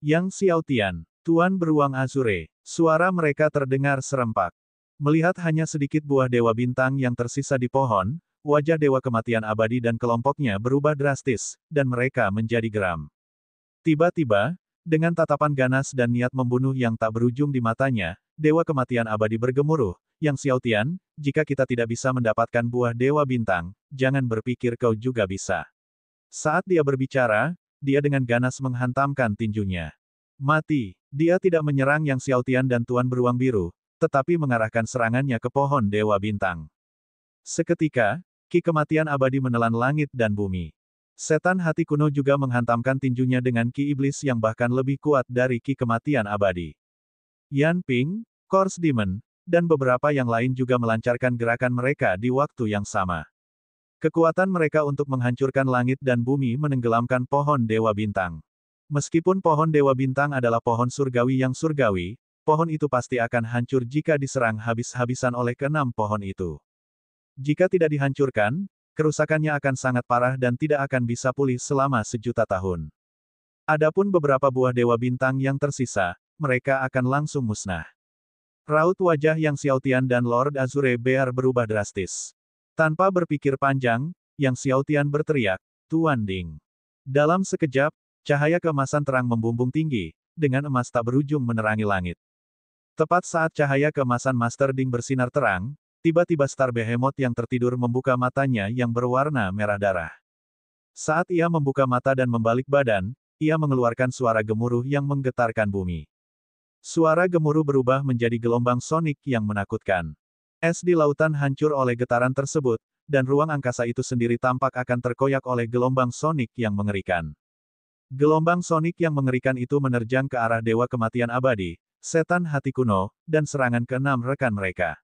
Yang Xiaotian, Tuan Beruang Azure, suara mereka terdengar serempak. Melihat hanya sedikit buah Dewa Bintang yang tersisa di pohon, wajah Dewa Kematian Abadi dan kelompoknya berubah drastis, dan mereka menjadi geram. Tiba-tiba, dengan tatapan ganas dan niat membunuh yang tak berujung di matanya, Dewa Kematian Abadi bergemuruh, Yang Xiaotian, jika kita tidak bisa mendapatkan buah Dewa Bintang, jangan berpikir kau juga bisa. Saat dia berbicara, dia dengan ganas menghantamkan tinjunya. Mati, dia tidak menyerang Yang Xiaotian dan Tuan Beruang Biru, tetapi mengarahkan serangannya ke pohon Dewa Bintang. Seketika, Ki Kematian Abadi menelan langit dan bumi. Setan Hati Kuno juga menghantamkan tinjunya dengan Ki Iblis yang bahkan lebih kuat dari Ki Kematian Abadi. Yan Ping, Course Demon, dan beberapa yang lain juga melancarkan gerakan mereka di waktu yang sama. Kekuatan mereka untuk menghancurkan langit dan bumi menenggelamkan pohon Dewa Bintang. Meskipun pohon Dewa Bintang adalah pohon surgawi yang surgawi, pohon itu pasti akan hancur jika diserang habis-habisan oleh keenam pohon itu. Jika tidak dihancurkan, kerusakannya akan sangat parah dan tidak akan bisa pulih selama 1.000.000 tahun. Adapun beberapa buah Dewa Bintang yang tersisa, mereka akan langsung musnah. Raut wajah Yang Xiaotian dan Lord Azure Bear berubah drastis. Tanpa berpikir panjang, Yang Xiaotian berteriak, Tuan Ding. Dalam sekejap, cahaya keemasan terang membumbung tinggi, dengan emas tak berujung menerangi langit. Tepat saat cahaya keemasan Master Ding bersinar terang, tiba-tiba Star Behemoth yang tertidur membuka matanya yang berwarna merah darah. Saat ia membuka mata dan membalik badan, ia mengeluarkan suara gemuruh yang menggetarkan bumi. Suara gemuruh berubah menjadi gelombang sonik yang menakutkan. Es di lautan hancur oleh getaran tersebut, dan ruang angkasa itu sendiri tampak akan terkoyak oleh gelombang sonik yang mengerikan. Gelombang sonik yang mengerikan itu menerjang ke arah Dewa Kematian Abadi, Setan Hati Kuno, dan serangan ke-6 rekan mereka.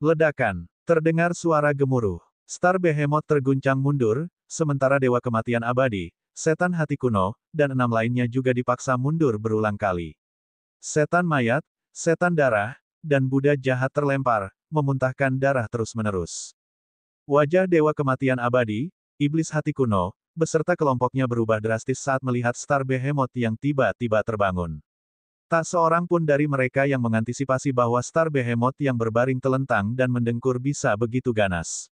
Ledakan. Terdengar suara gemuruh. Star Behemoth terguncang mundur, sementara Dewa Kematian Abadi, Setan Hati Kuno, dan 6 lainnya juga dipaksa mundur berulang kali. Setan mayat, setan darah, dan Buddha jahat terlempar, memuntahkan darah terus-menerus. Wajah Dewa Kematian Abadi, Iblis Hati Kuno, beserta kelompoknya berubah drastis saat melihat Star Behemoth yang tiba-tiba terbangun. Tak seorang pun dari mereka yang mengantisipasi bahwa Star Behemoth yang berbaring telentang dan mendengkur bisa begitu ganas.